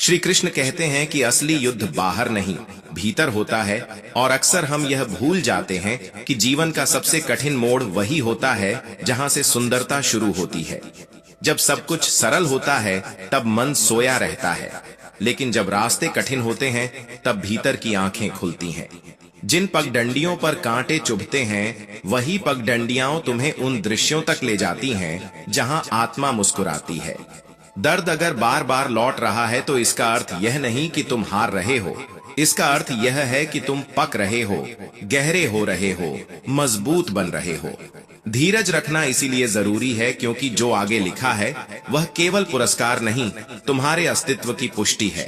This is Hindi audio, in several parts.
श्री कृष्ण कहते हैं कि असली युद्ध बाहर नहीं, भीतर होता है। और अक्सर हम यह भूल जाते हैं कि जीवन का सबसे कठिन मोड़ वही होता है जहां से सुंदरता शुरू होती है। जब सब कुछ सरल होता है तब मन सोया रहता है, लेकिन जब रास्ते कठिन होते हैं तब भीतर की आंखें खुलती हैं। जिन पगडंडियों पर कांटे चुभते हैं, वही पगडंडियां तुम्हें उन दृश्यों तक ले जाती हैं जहां आत्मा मुस्कुराती है। दर्द अगर बार बार लौट रहा है तो इसका अर्थ यह नहीं कि तुम हार रहे हो, इसका अर्थ यह है कि तुम पक रहे हो, गहरे हो रहे हो, मजबूत बन रहे हो। धीरज रखना इसीलिए जरूरी है क्योंकि जो आगे लिखा है वह केवल पुरस्कार नहीं, तुम्हारे अस्तित्व की पुष्टि है।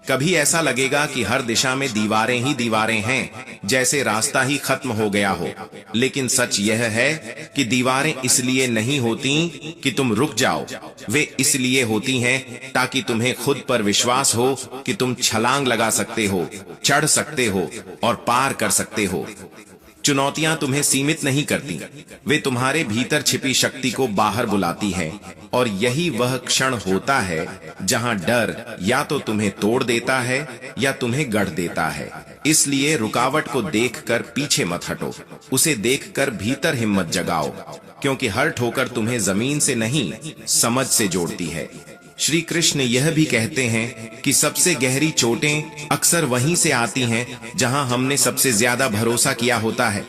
कभी ऐसा लगेगा कि हर दिशा में दीवारें ही दीवारें हैं, जैसे रास्ता ही खत्म हो गया हो, लेकिन सच यह है कि दीवारें इसलिए नहीं होती कि तुम रुक जाओ, वे इसलिए होती हैं ताकि तुम्हें खुद पर विश्वास हो कि तुम छलांग लगा सकते हो, चढ़ सकते हो और पार कर सकते हो। चुनौतियां तुम्हें सीमित नहीं करती, वे तुम्हारे भीतर छिपी शक्ति को बाहर बुलाती हैं। और यही वह क्षण होता है जहां डर या तो तुम्हें तोड़ देता है या तुम्हें गढ़ देता है। इसलिए रुकावट को देखकर पीछे मत हटो, उसे देखकर भीतर हिम्मत जगाओ, क्योंकि हर ठोकर तुम्हें जमीन से नहीं, समझ से जोड़ती है। श्री कृष्ण यह भी कहते हैं कि सबसे गहरी चोटें अक्सर वहीं से आती हैं जहां हमने सबसे ज्यादा भरोसा किया होता है।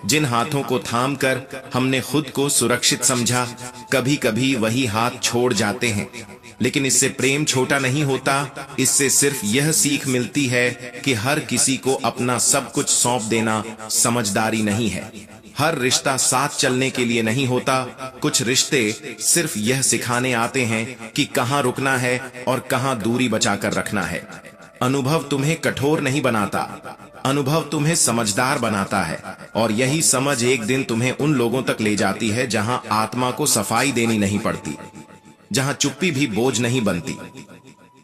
जिन हाथों को थामकर हमने खुद को सुरक्षित समझा, कभी कभी वही हाथ छोड़ जाते हैं। लेकिन इससे प्रेम छोटा नहीं होता, इससे सिर्फ यह सीख मिलती है कि हर किसी को अपना सब कुछ सौंप देना समझदारी नहीं है। हर रिश्ता साथ चलने के लिए नहीं होता, कुछ रिश्ते सिर्फ यह सिखाने आते हैं कि कहां रुकना है और कहां दूरी बचाकर रखना है। अनुभव तुम्हें कठोर नहीं बनाता, अनुभव तुम्हें समझदार बनाता है। और यही समझ एक दिन तुम्हें उन लोगों तक ले जाती है जहां आत्मा को सफाई देनी नहीं पड़ती, जहां चुप्पी भी बोझ नहीं बनती।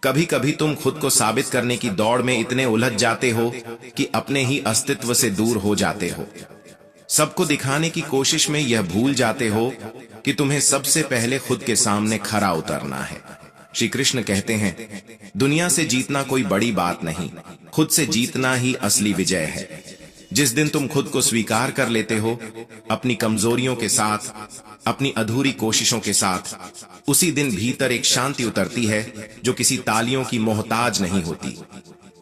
कभी कभी तुम खुद को साबित करने की दौड़ में इतने उलझ जाते हो कि अपने ही अस्तित्व से दूर हो जाते हो। सबको दिखाने की कोशिश में यह भूल जाते हो कि तुम्हें सबसे पहले खुद के सामने खरा उतरना है। श्री कृष्ण कहते हैं, दुनिया से जीतना कोई बड़ी बात नहीं, खुद से जीतना ही असली विजय है। जिस दिन तुम खुद को स्वीकार कर लेते हो, अपनी कमजोरियों के साथ, अपनी अधूरी कोशिशों के साथ, उसी दिन भीतर एक शांति उतरती है जो किसी तालियों की मोहताज नहीं होती।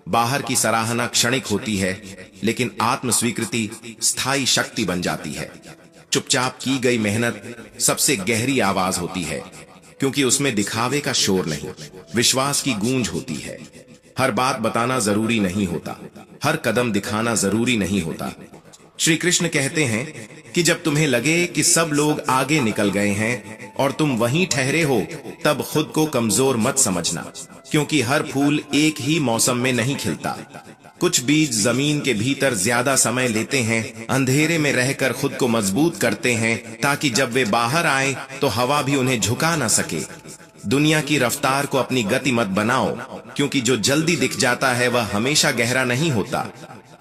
बाहर की सराहना क्षणिक होती है, लेकिन आत्म स्वीकृति स्थायी शक्ति बन जाती है। चुपचाप की गई मेहनत सबसे गहरी आवाज होती है, क्योंकि उसमें दिखावे का शोर नहीं, विश्वास की गूंज होती है। हर बात बताना जरूरी नहीं होता, हर कदम दिखाना जरूरी नहीं होता। श्री कृष्ण कहते हैं कि जब तुम्हें लगे कि सब लोग आगे निकल गए हैं और तुम वहीं ठहरे हो, तब खुद को कमजोर मत समझना, क्योंकि हर फूल एक ही मौसम में नहीं खिलता। कुछ बीज जमीन के भीतर ज्यादा समय लेते हैं, अंधेरे में रहकर खुद को मजबूत करते हैं, ताकि जब वे बाहर आए तो हवा भी उन्हें झुका न सके। दुनिया की रफ्तार को अपनी गति मत बनाओ, क्योंकि जो जल्दी दिख जाता है वह हमेशा गहरा नहीं होता।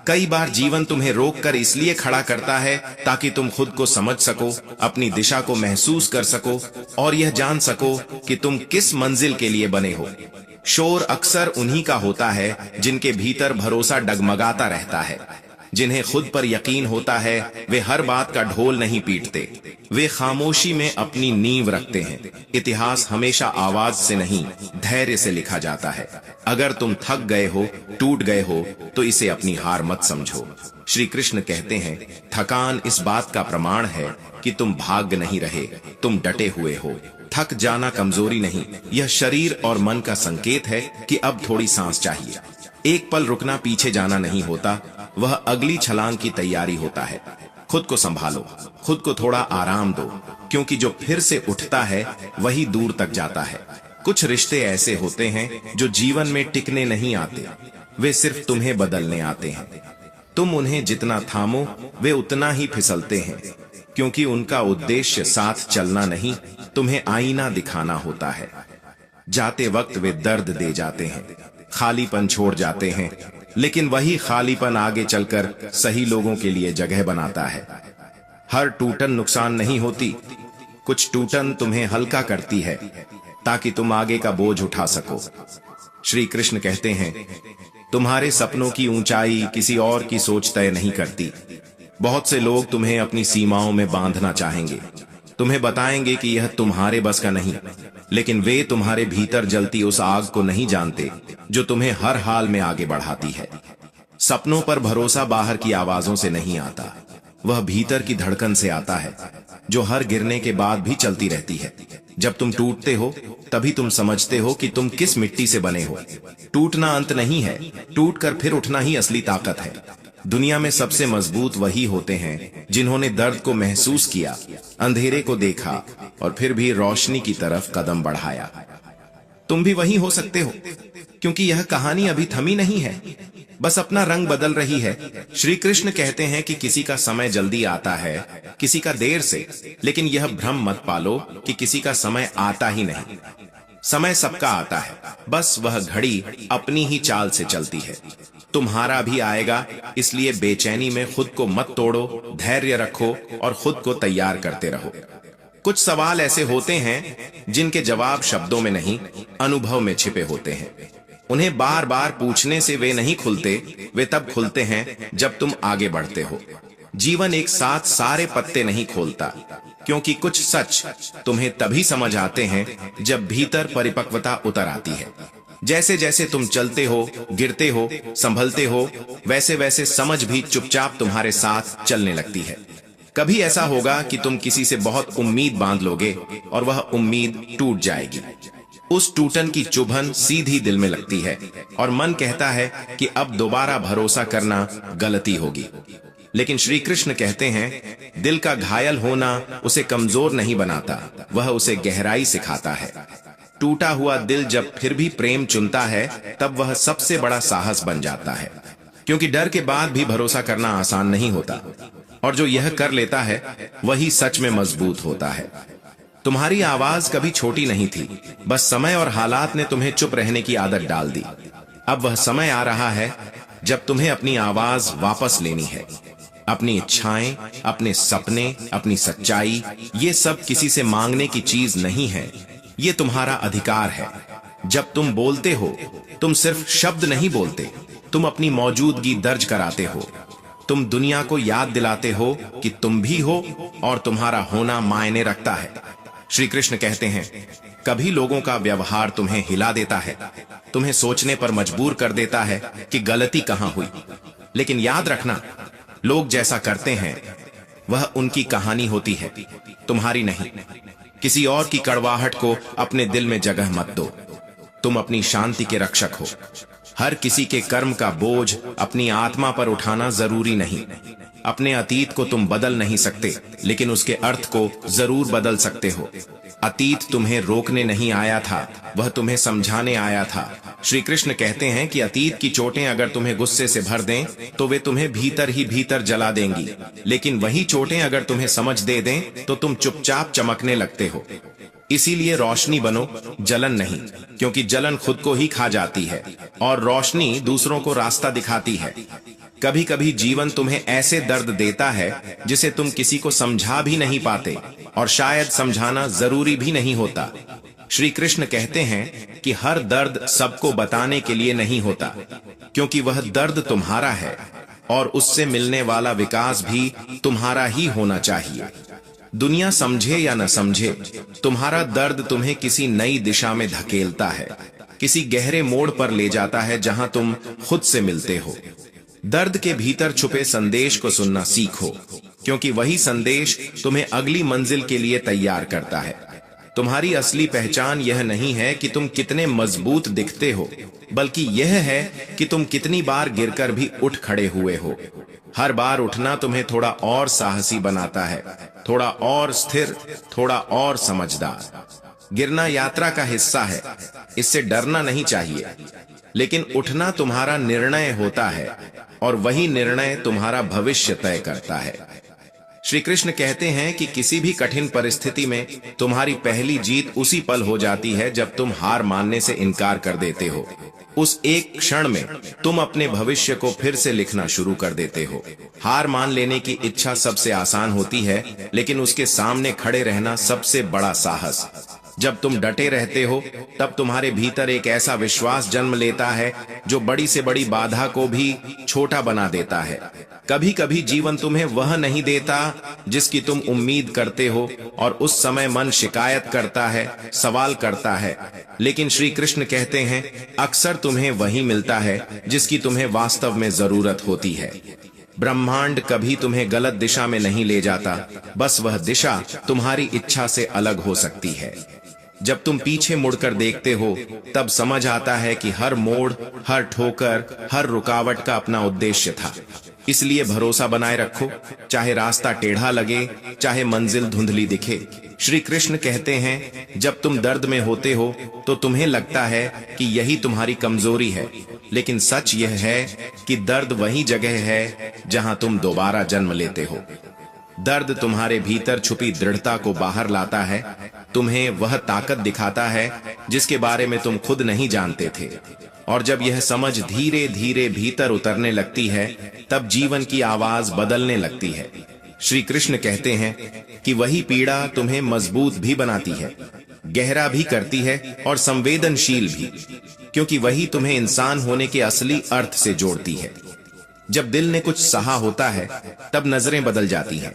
कई बार जीवन तुम्हें रोककर इसलिए खड़ा करता है ताकि तुम खुद को समझ सको, अपनी दिशा को महसूस कर सको और यह जान सको कि तुम किस मंजिल के लिए बने हो। शोर अक्सर उन्हीं का होता है जिनके भीतर भरोसा डगमगाता रहता है। जिन्हें खुद पर यकीन होता है वे हर बात का ढोल नहीं पीटते, वे खामोशी में अपनी नींव रखते हैं। इतिहास हमेशा आवाज से नहीं, धैर्य से लिखा जाता है। अगर तुम थक गए हो, टूट गए हो, तो इसे अपनी हार मत समझो। श्री कृष्ण कहते हैं, थकान इस बात का प्रमाण है कि तुम भाग नहीं रहे, तुम डटे हुए हो। थक जाना कमजोरी नहीं, यह शरीर और मन का संकेत है कि अब थोड़ी सांस चाहिए। एक पल रुकना पीछे जाना नहीं होता, वह अगली छलांग की तैयारी होता है। खुद को संभालो, खुद को थोड़ा आराम दो, क्योंकि जो फिर से उठता है वही दूर तक जाता है। कुछ रिश्ते ऐसे होते हैं जो जीवन में टिकने नहीं आते, वे सिर्फ तुम्हें बदलने आते हैं। तुम उन्हें जितना थामो वे उतना ही फिसलते हैं, क्योंकि उनका उद्देश्य साथ चलना नहीं, तुम्हें आईना दिखाना होता है। जाते वक्त वे दर्द दे जाते हैं, खालीपन छोड़ जाते हैं, लेकिन वही खालीपन आगे चलकर सही लोगों के लिए जगह बनाता है। हर टूटन नुकसान नहीं होती, कुछ टूटन तुम्हें हल्का करती है ताकि तुम आगे का बोझ उठा सको। श्री कृष्ण कहते हैं, तुम्हारे सपनों की ऊंचाई किसी और की सोच तय नहीं करती। बहुत से लोग तुम्हें अपनी सीमाओं में बांधना चाहेंगे, तुम्हें बताएंगे कि यह तुम्हारे बस का नहीं, लेकिन वे तुम्हारे भीतर जलती उस आग को नहीं जानते जो तुम्हें हर हाल में आगे बढ़ाती है। सपनों पर भरोसा बाहर की आवाजों से नहीं आता, वह भीतर की धड़कन से आता है, जो हर गिरने के बाद भी चलती रहती है। जब तुम टूटते हो तभी तुम समझते हो कि तुम किस मिट्टी से बने हो। टूटना अंत नहीं है, टूटकर फिर उठना ही असली ताकत है। दुनिया में सबसे मजबूत वही होते हैं जिन्होंने दर्द को महसूस किया, अंधेरे को देखा और फिर भी रोशनी की तरफ कदम बढ़ाया। तुम भी वही हो सकते हो, क्योंकि यह कहानी अभी थमी नहीं है, बस अपना रंग बदल रही है। श्री कृष्ण कहते हैं कि किसी का समय जल्दी आता है, किसी का देर से, लेकिन यह भ्रम मत पालो कि किसी का समय आता ही नहीं। समय सबका आता है, बस वह घड़ी अपनी ही चाल से चलती है। तुम्हारा भी आएगा, इसलिए बेचैनी में खुद को मत तोड़ो, धैर्य रखो और खुद को तैयार करते रहो। कुछ सवाल ऐसे होते हैं जिनके जवाब शब्दों में नहीं, अनुभव में छिपे होते हैं। उन्हें बार बार पूछने से वे नहीं खुलते, वे तब खुलते हैं जब तुम आगे बढ़ते हो। जीवन एक साथ सारे पत्ते नहीं खोलता, क्योंकि कुछ सच तुम्हें तभी समझ आते हैं जब भीतर परिपक्वता उतर आती है। जैसे जैसे तुम चलते हो, गिरते हो, संभलते हो, वैसे वैसे समझ भी चुपचाप तुम्हारे साथ चलने लगती है। कभी ऐसा होगा कि तुम किसी से बहुत उम्मीद बांध लोगे और वह उम्मीद टूट जाएगी। उस टूटन की चुभन सीधी दिल में लगती है और मन कहता है कि अब दोबारा भरोसा करना गलती होगी। लेकिन श्री कृष्ण कहते हैं, दिल का घायल होना उसे कमजोर नहीं बनाता, वह उसे गहराई सिखाता है। टूटा हुआ दिल जब फिर भी प्रेम चुनता है, तब वह सबसे बड़ा साहस बन जाता है, क्योंकि डर के बाद भी भरोसा करना आसान नहीं होता, और जो यह कर लेता है वही सच में मजबूत होता है। तुम्हारी आवाज कभी छोटी नहीं थी, बस समय और हालात ने तुम्हें चुप रहने की आदत डाल दी। अब वह समय आ रहा है जब तुम्हें अपनी आवाज वापस लेनी है। अपनी इच्छाएं, अपने सपने, अपनी सच्चाई, ये सब किसी से मांगने की चीज नहीं है, ये तुम्हारा अधिकार है। जब तुम बोलते हो, तुम सिर्फ शब्द नहीं बोलते, तुम अपनी मौजूदगी दर्ज कराते हो। तुम दुनिया को याद दिलाते हो कि तुम भी हो और तुम्हारा होना मायने रखता है। श्री कृष्ण कहते हैं, कभी लोगों का व्यवहार तुम्हें हिला देता है, तुम्हें सोचने पर मजबूर कर देता है कि गलती कहां हुई। लेकिन याद रखना, लोग जैसा करते हैं वह उनकी कहानी होती है, तुम्हारी नहीं। किसी और की कड़वाहट को अपने दिल में जगह मत दो। तुम अपनी शांति के रक्षक हो। हर किसी के कर्म का बोझ अपनी आत्मा पर उठाना जरूरी नहीं। अपने अतीत को तुम बदल नहीं सकते, लेकिन उसके अर्थ को जरूर बदल सकते हो। अतीत तुम्हें रोकने नहीं आया था, वह तुम्हें समझाने आया था। श्री कृष्ण कहते हैं कि अतीत की चोटें अगर तुम्हें गुस्से से भर दें तो वे तुम्हें भीतर ही भीतर जला देंगी, लेकिन वही चोटें अगर तुम्हें समझ दे दें तो तुम चुपचाप चमकने लगते हो। इसीलिए रोशनी बनो, जलन नहीं, क्योंकि जलन खुद को ही खा जाती है और रोशनी दूसरों को रास्ता दिखाती है। कभी कभी जीवन तुम्हें ऐसे दर्द देता है जिसे तुम किसी को समझा भी नहीं पाते, और शायद समझाना जरूरी भी नहीं होता। श्री कृष्ण कहते हैं कि हर दर्द सबको बताने के लिए नहीं होता, क्योंकि वह दर्द तुम्हारा है और उससे मिलने वाला विकास भी तुम्हारा ही होना चाहिए। दुनिया समझे या न समझे, तुम्हारा दर्द तुम्हें किसी नई दिशा में धकेलता है, किसी गहरे मोड़ पर ले जाता है जहां तुम खुद से मिलते हो। दर्द के भीतर छुपे संदेश को सुनना सीखो, क्योंकि वही संदेश तुम्हें अगली मंजिल के लिए तैयार करता है। तुम्हारी असली पहचान यह नहीं है कि तुम कितने मजबूत दिखते हो, बल्कि यह है कि तुम कितनी बार गिरकर भी उठ खड़े हुए हो। हर बार उठना तुम्हें थोड़ा और साहसी बनाता है, थोड़ा और स्थिर, थोड़ा और समझदार। गिरना यात्रा का हिस्सा है, इससे डरना नहीं चाहिए, लेकिन उठना तुम्हारा निर्णय होता है और वही निर्णय तुम्हारा भविष्य तय करता है। श्री कृष्ण कहते हैं कि किसी भी कठिन परिस्थिति में तुम्हारी पहली जीत उसी पल हो जाती है जब तुम हार मानने से इनकार कर देते हो। उस एक क्षण में तुम अपने भविष्य को फिर से लिखना शुरू कर देते हो। हार मान लेने की इच्छा सबसे आसान होती है, लेकिन उसके सामने खड़े रहना सबसे बड़ा साहस। जब तुम डटे रहते हो तब तुम्हारे भीतर एक ऐसा विश्वास जन्म लेता है जो बड़ी से बड़ी बाधा को भी छोटा बना देता है। कभी कभी जीवन तुम्हें वह नहीं देता जिसकी तुम उम्मीद करते हो और उस समय मन शिकायत करता है, सवाल करता है। लेकिन श्री कृष्ण कहते हैं अक्सर तुम्हें वही मिलता है जिसकी तुम्हें वास्तव में जरूरत होती है। ब्रह्मांड कभी तुम्हें गलत दिशा में नहीं ले जाता, बस वह दिशा तुम्हारी इच्छा से अलग हो सकती है। जब तुम पीछे मुड़कर देखते हो तब समझ आता है कि हर मोड़, हर ठोकर, हर रुकावट का अपना उद्देश्य था। इसलिए भरोसा बनाए रखो, चाहे रास्ता टेढ़ा लगे, चाहे मंजिल धुंधली दिखे। श्री कृष्ण कहते हैं जब तुम दर्द में होते हो तो तुम्हें लगता है कि यही तुम्हारी कमजोरी है, लेकिन सच यह है कि दर्द वही जगह है जहां तुम दोबारा जन्म लेते हो। दर्द तुम्हारे भीतर छुपी दृढ़ता को बाहर लाता है, तुम्हें वह ताकत दिखाता है जिसके बारे में तुम खुद नहीं जानते थे। और जब यह समझ धीरे धीरे भीतर उतरने लगती है तब जीवन की आवाज बदलने लगती है। श्री कृष्ण कहते हैं कि वही पीड़ा तुम्हें मजबूत भी बनाती है, गहरा भी करती है और संवेदनशील भी, क्योंकि वही तुम्हें इंसान होने के असली अर्थ से जोड़ती है। जब दिल ने कुछ सहा होता है तब नजरें बदल जाती हैं,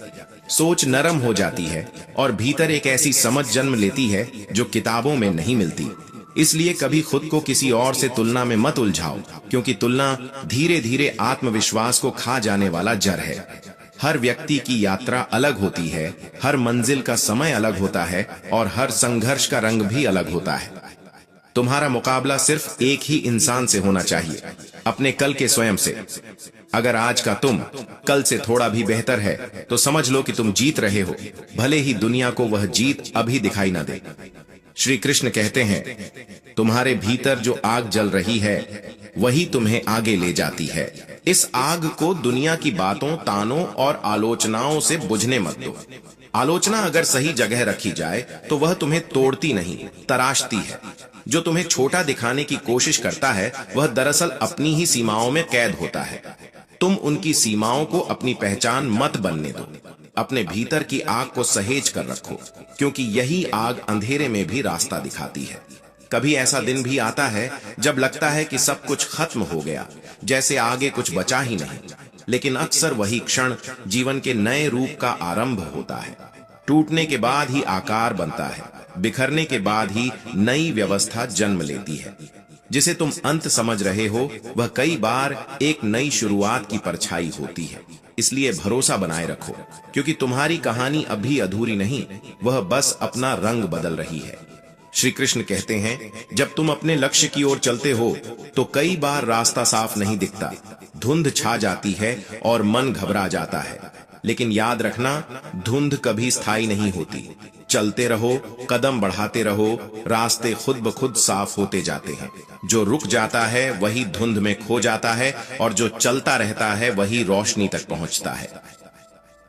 सोच नरम हो जाती है और भीतर एक ऐसी समझ जन्म लेती है जो किताबों में नहीं मिलती। इसलिए कभी खुद को किसी और से तुलना में मत उलझाओ, क्योंकि तुलना धीरे धीरे आत्मविश्वास को खा जाने वाला जहर है। हर व्यक्ति की यात्रा अलग होती है, हर मंजिल का समय अलग होता है और हर संघर्ष का रंग भी अलग होता है। तुम्हारा मुकाबला सिर्फ एक ही इंसान से होना चाहिए, अपने कल के स्वयं से। अगर आज का तुम कल से थोड़ा भी बेहतर है तो समझ लो कि तुम जीत रहे हो, भले ही दुनिया को वह जीत अभी दिखाई ना दे। श्री कृष्ण कहते हैं तुम्हारे भीतर जो आग जल रही है वही तुम्हें आगे ले जाती है। इस आग को दुनिया की बातों, तानों और आलोचनाओं से बुझने मत दो। आलोचना अगर सही जगह रखी जाए तो वह तुम्हें तोड़ती नहीं, तराशती है। जो तुम्हें छोटा दिखाने की कोशिश करता है वह दरअसल अपनी ही सीमाओं में कैद होता है। तुम उनकी सीमाओं को अपनी पहचान मत बनने दो। अपने भीतर की आग को सहेज कर रखो, क्योंकि यही आग अंधेरे में भी रास्ता दिखाती है। कभी ऐसा दिन भी आता है जब लगता है कि सब कुछ खत्म हो गया, जैसे आगे कुछ बचा ही नहीं। लेकिन अक्सर वही क्षण जीवन के नए रूप का आरंभ होता है। टूटने के बाद ही आकार बनता है, बिखरने के बाद ही नई व्यवस्था जन्म लेती है। जिसे तुम अंत समझ रहे हो वह कई बार एक नई शुरुआत की परछाई होती है। इसलिए भरोसा बनाए रखो, क्योंकि तुम्हारी कहानी अभी अधूरी नहीं, वह बस अपना रंग बदल रही है। श्री कृष्ण कहते हैं जब तुम अपने लक्ष्य की ओर चलते हो तो कई बार रास्ता साफ नहीं दिखता, धुंध छा जाती है और मन घबरा जाता है। लेकिन याद रखना, धुंध कभी स्थायी नहीं होती। चलते रहो, कदम बढ़ाते रहो, रास्ते खुद ब खुद साफ होते जाते हैं। जो रुक जाता है वही धुंध में खो जाता है और जो चलता रहता है वही रोशनी तक पहुंचता है।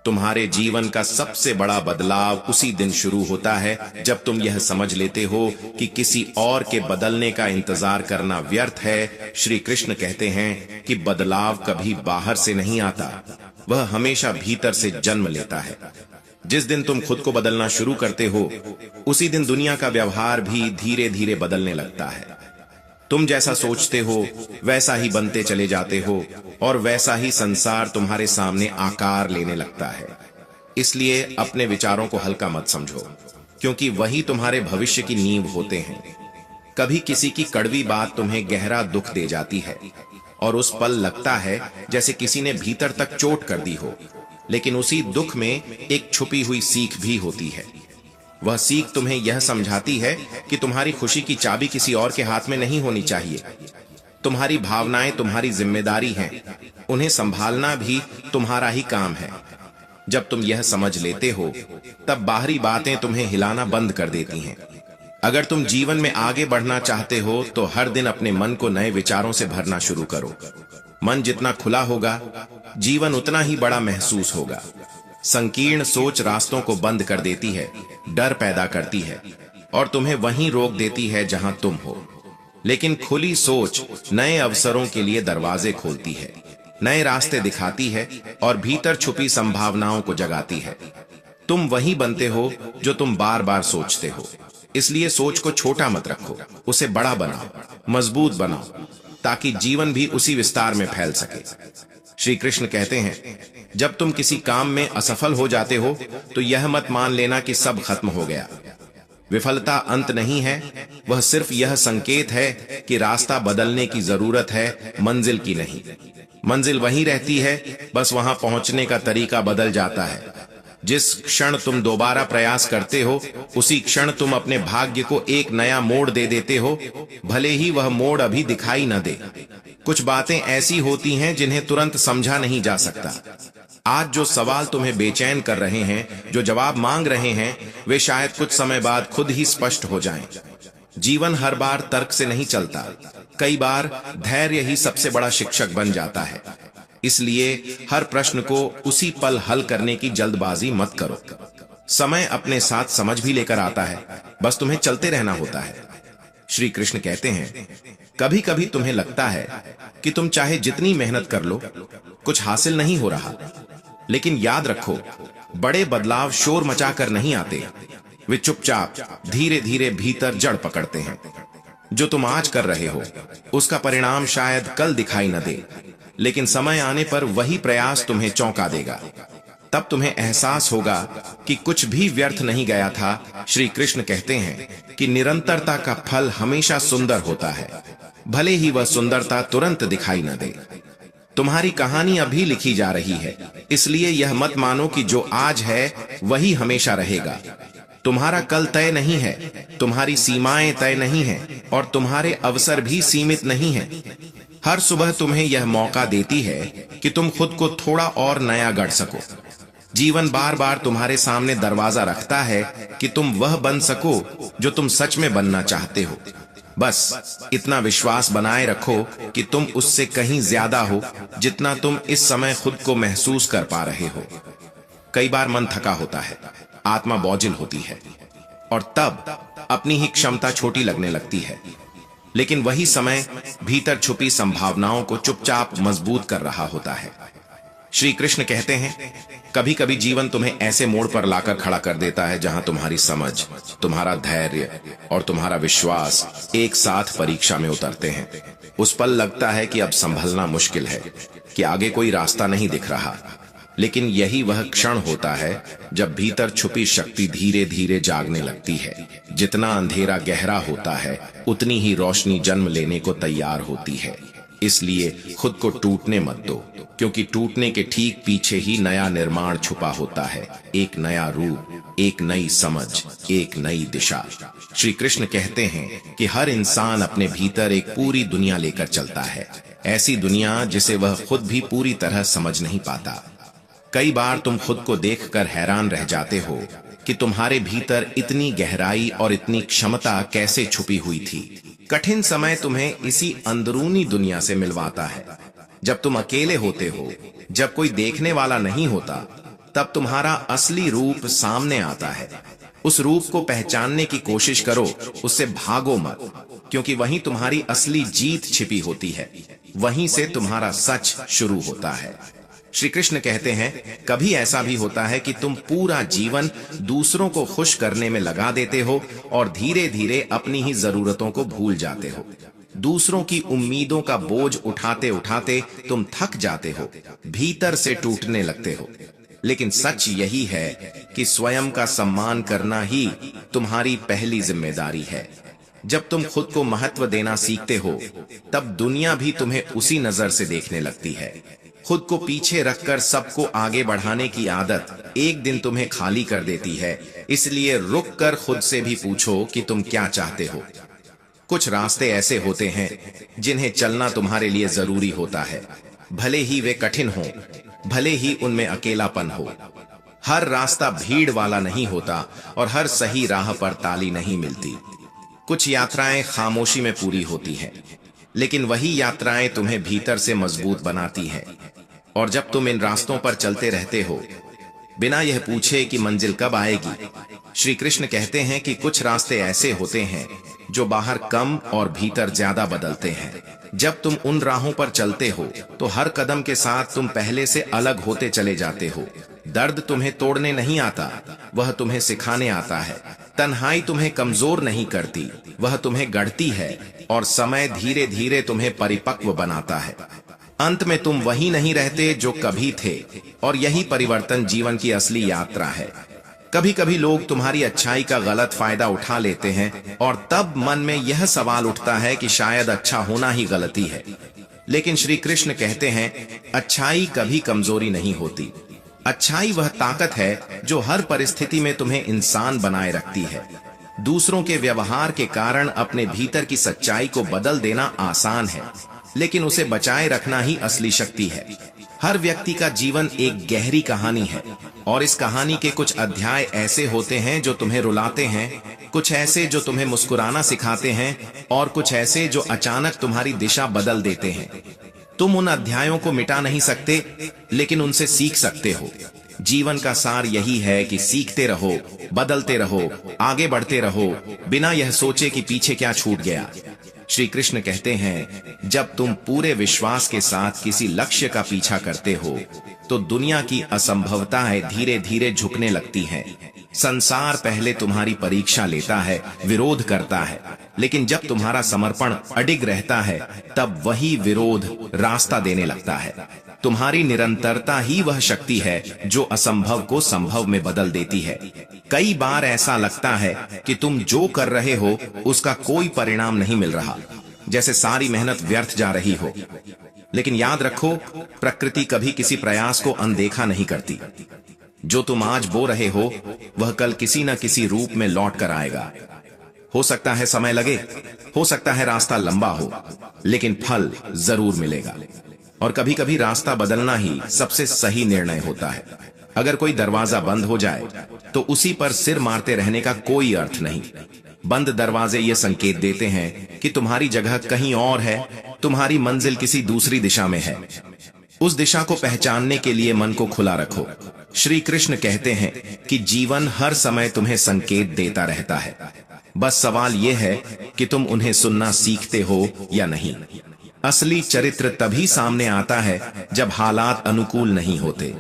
तुम्हारे जीवन का सबसे बड़ा बदलाव उसी दिन शुरू होता है जब तुम यह समझ लेते हो कि किसी और के बदलने का इंतजार करना व्यर्थ है। श्री कृष्ण कहते हैं कि बदलाव कभी बाहर से नहीं आता, वह हमेशा भीतर से जन्म लेता है। जिस दिन तुम खुद को बदलना शुरू करते हो उसी दिन दुनिया का व्यवहार भी धीरे धीरे बदलने लगता है। तुम जैसा सोचते हो वैसा ही बनते चले जाते हो और वैसा ही संसार तुम्हारे सामने आकार लेने लगता है। इसलिए अपने विचारों को हल्का मत समझो, क्योंकि वही तुम्हारे भविष्य की नींव होते हैं। कभी किसी की कड़वी बात तुम्हें गहरा दुख दे जाती है और उस पल लगता है जैसे किसी ने भीतर तक चोट कर दी हो, लेकिन उसी दुख में एक छुपी हुई सीख भी होती है। वह सीख तुम्हें यह समझाती है कि तुम्हारी खुशी की चाबी किसी और के हाथ में नहीं होनी चाहिए। तुम्हारी भावनाएं तुम्हारी जिम्मेदारी हैं, उन्हें संभालना भी तुम्हारा ही काम है। जब तुम यह समझ लेते हो तब बाहरी बातें तुम्हें हिलाना बंद कर देती हैं। अगर तुम जीवन में आगे बढ़ना चाहते हो तो हर दिन अपने मन को नए विचारों से भरना शुरू करो। मन जितना खुला होगा जीवन उतना ही बड़ा महसूस होगा। संकीर्ण सोच रास्तों को बंद कर देती है, डर पैदा करती है और तुम्हें वहीं रोक देती है जहां तुम हो। लेकिन खुली सोच नए अवसरों के लिए दरवाजे खोलती है, नए रास्ते दिखाती है और भीतर छुपी संभावनाओं को जगाती है। तुम वही बनते हो जो तुम बार बार सोचते हो। इसलिए सोच को छोटा मत रखो, उसे बड़ा बनाओ, मजबूत बनाओ, ताकि जीवन भी उसी विस्तार में फैल सके। श्री कृष्ण कहते हैं, जब तुम किसी काम में असफल हो जाते हो तो यह मत मान लेना कि सब खत्म हो गया। विफलता अंत नहीं है, वह सिर्फ यह संकेत है कि रास्ता बदलने की जरूरत है, मंजिल की नहीं। मंजिल वहीं रहती है, बस वहां पहुंचने का तरीका बदल जाता है। जिस क्षण तुम दोबारा प्रयास करते हो, उसी क्षण तुम अपने भाग्य को एक नया मोड़ दे देते हो, भले ही वह मोड़ अभी दिखाई न दे। कुछ बातें ऐसी होती हैं जिन्हें तुरंत समझा नहीं जा सकता। आज जो सवाल तुम्हें बेचैन कर रहे हैं, जो जवाब मांग रहे हैं, वे शायद कुछ समय बाद खुद ही स्पष्ट हो जाएं। जीवन हर बार तर्क से नहीं चलता, कई बार धैर्य ही सबसे बड़ा शिक्षक बन जाता है। इसलिए हर प्रश्न को उसी पल हल करने की जल्दबाजी मत करो। समय अपने साथ समझ भी लेकर आता है, बस तुम्हें चलते रहना होता है। श्री कृष्ण कहते हैं, कभी कभी तुम्हें लगता है कि तुम चाहे जितनी मेहनत कर लो, कुछ हासिल नहीं हो रहा। लेकिन याद रखो, बड़े बदलाव शोर मचाकर नहीं आते, वे चुपचाप धीरे धीरे भीतर जड़ पकड़ते हैं। जो तुम आज कर रहे हो, उसका परिणाम शायद कल दिखाई न दे, लेकिन समय आने पर वही प्रयास तुम्हें चौंका देगा। तब तुम्हें एहसास होगा कि कुछ भी व्यर्थ नहीं गया था। श्री कृष्ण कहते हैं कि निरंतरता का फल हमेशा सुंदर होता है, भले ही वह सुंदरता तुरंत दिखाई न दे। तुम्हारी कहानी अभी लिखी जा रही है, इसलिए यह मत मानो कि जो आज है वही हमेशा रहेगा। तुम्हारा कल तय नहीं है, तुम्हारी सीमाएं तय नहीं हैं, और तुम्हारे अवसर भी सीमित नहीं हैं। हर सुबह तुम्हें यह मौका देती है कि तुम खुद को थोड़ा और नया गढ़ सको। जीवन बार बार तुम्हारे सामने दरवाजा रखता है कि तुम वह बन सको जो तुम सच में बनना चाहते हो। बस इतना विश्वास बनाए रखो कि तुम उससे कहीं ज्यादा हो जितना तुम इस समय खुद को महसूस कर पा रहे हो। कई बार मन थका होता है, आत्मा बोझिल होती है, और तब अपनी ही क्षमता छोटी लगने लगती है। लेकिन वही समय भीतर छुपी संभावनाओं को चुपचाप मजबूत कर रहा होता है। श्री कृष्ण कहते हैं, कभी कभी जीवन तुम्हें ऐसे मोड़ पर लाकर खड़ा कर देता है जहां तुम्हारी समझ, तुम्हारा धैर्य और तुम्हारा विश्वास एक साथ परीक्षा में उतरते हैं। उस पल लगता है कि अब संभलना मुश्किल है, कि आगे कोई रास्ता नहीं दिख रहा। लेकिन यही वह क्षण होता है जब भीतर छुपी शक्ति धीरे धीरे जागने लगती है। जितना अंधेरा गहरा होता है, उतनी ही रोशनी जन्म लेने को तैयार होती है। इसलिए खुद को टूटने मत दो, क्योंकि टूटने के ठीक पीछे ही नया निर्माण छुपा होता है। एक नया रूप, एक नई समझ, एक नई दिशा। श्री कृष्ण कहते हैं कि हर इंसान अपने भीतर एक पूरी दुनिया लेकर चलता है, ऐसी दुनिया जिसे वह खुद भी पूरी तरह समझ नहीं पाता। कई बार तुम खुद को देखकर हैरान रह जाते हो कि तुम्हारे भीतर इतनी गहराई और इतनी क्षमता कैसे छुपी हुई थी। कठिन समय तुम्हें इसी अंदरूनी दुनिया से मिलवाता है। जब तुम अकेले होते हो, जब कोई देखने वाला नहीं होता, तब तुम्हारा असली रूप सामने आता है। उस रूप को पहचानने की कोशिश करो, उससे भागो मत, क्योंकि वहीं तुम्हारी असली जीत छिपी होती है। वहीं से तुम्हारा सच शुरू होता है। श्री कृष्ण कहते हैं, कभी ऐसा भी होता है कि तुम पूरा जीवन दूसरों को खुश करने में लगा देते हो और धीरे धीरे अपनी ही जरूरतों को भूल जाते हो। दूसरों की उम्मीदों का बोझ उठाते उठाते तुम थक जाते हो, भीतर से टूटने लगते हो। लेकिन सच यही है कि स्वयं का सम्मान करना ही तुम्हारी पहली जिम्मेदारी है। जब तुम खुद को महत्व देना सीखते हो, तब दुनिया भी तुम्हें उसी नजर से देखने लगती है। खुद को पीछे रखकर सबको आगे बढ़ाने की आदत एक दिन तुम्हें खाली कर देती है। इसलिए रुक कर खुद से भी पूछो कि तुम क्या चाहते हो। कुछ रास्ते ऐसे होते हैं जिन्हें चलना तुम्हारे लिए जरूरी होता है, भले ही वे कठिन हों, भले ही उनमें अकेलापन हो। हर रास्ता भीड़ वाला नहीं होता और हर सही राह पर ताली नहीं मिलती। कुछ यात्राएं खामोशी में पूरी होती हैं, लेकिन वही यात्राएं तुम्हें भीतर से मजबूत बनाती हैं। और जब तुम इन रास्तों पर चलते रहते हो, बिना यह पूछे कि मंजिल कब आएगी, श्री कृष्ण कहते हैं कि कुछ रास्ते ऐसे होते हैं जो बाहर कम और भीतर ज्यादा बदलते हैं। जब तुम उन राहों पर चलते हो, तो हर कदम के साथ तुम पहले से अलग होते चले जाते हो। दर्द तुम्हें तोड़ने नहीं आता, वह तुम्हें सिखाने आता है। तन्हाई तुम्हें कमजोर नहीं करती, वह तुम्हें गढ़ती है और समय धीरे धीरे तुम्हें परिपक्व बनाता है। अंत में तुम वही नहीं रहते जो कभी थे, और यही परिवर्तन जीवन की असली यात्रा है। कभी कभी लोग तुम्हारी अच्छाई का गलत फायदा उठा लेते हैं और तब मन में यह सवाल उठता है कि शायद अच्छा होना ही गलती है। लेकिन श्री कृष्ण कहते हैं, अच्छाई कभी कमजोरी नहीं होती। अच्छाई वह ताकत है जो हर परिस्थिति में तुम्हें इंसान बनाए रखती है। दूसरों के व्यवहार के कारण अपने भीतर की सच्चाई को बदल देना आसान है, लेकिन उसे बचाए रखना ही असली शक्ति है। हर व्यक्ति का जीवन एक गहरी कहानी है, और इस कहानी के कुछ अध्याय ऐसे होते हैं जो तुम्हें रुलाते हैं, कुछ ऐसे जो तुम्हें मुस्कुराना सिखाते हैं, और कुछ ऐसे जो अचानक तुम्हारी दिशा बदल देते हैं। तुम उन अध्यायों को मिटा नहीं सकते, लेकिन उनसे सीख सकते हो। जीवन का सार यही है कि सीखते रहो, बदलते रहो, आगे बढ़ते रहो, बिना यह सोचे कि पीछे क्या छूट गया। श्री कृष्ण कहते हैं, जब तुम पूरे विश्वास के साथ किसी लक्ष्य का पीछा करते हो तो दुनिया की असंभवताएं धीरे धीरे झुकने लगती हैं। संसार पहले तुम्हारी परीक्षा लेता है, विरोध करता है, लेकिन जब तुम्हारा समर्पण अडिग रहता है तब वही विरोध रास्ता देने लगता है। तुम्हारी निरंतरता ही वह शक्ति है जो असंभव को संभव में बदल देती है। कई बार ऐसा लगता है कि तुम जो कर रहे हो उसका कोई परिणाम नहीं मिल रहा, जैसे सारी मेहनत व्यर्थ जा रही हो। लेकिन याद रखो, प्रकृति कभी किसी प्रयास को अनदेखा नहीं करती। जो तुम आज बो रहे हो वह कल किसी न किसी रूप में लौट कर आएगा। हो सकता है समय लगे, हो सकता है रास्ता लंबा हो, लेकिन फल जरूर मिलेगा। और कभी कभी रास्ता बदलना ही सबसे सही निर्णय होता है। अगर कोई दरवाजा बंद हो जाए तो उसी पर सिर मारते रहने का कोई अर्थ नहीं। बंद दरवाजे ये संकेत देते हैं कि तुम्हारी जगह कहीं और है, तुम्हारी मंजिल किसी दूसरी दिशा में है। उस दिशा को पहचानने के लिए मन को खुला रखो। श्री कृष्ण कहते हैं कि जीवन हर समय तुम्हें संकेत देता रहता है, बस सवाल यह है कि तुम उन्हें सुनना सीखते हो या नहीं। असली चरित्र तभी सामने आता है जब हालात अनुकूल नहीं होते।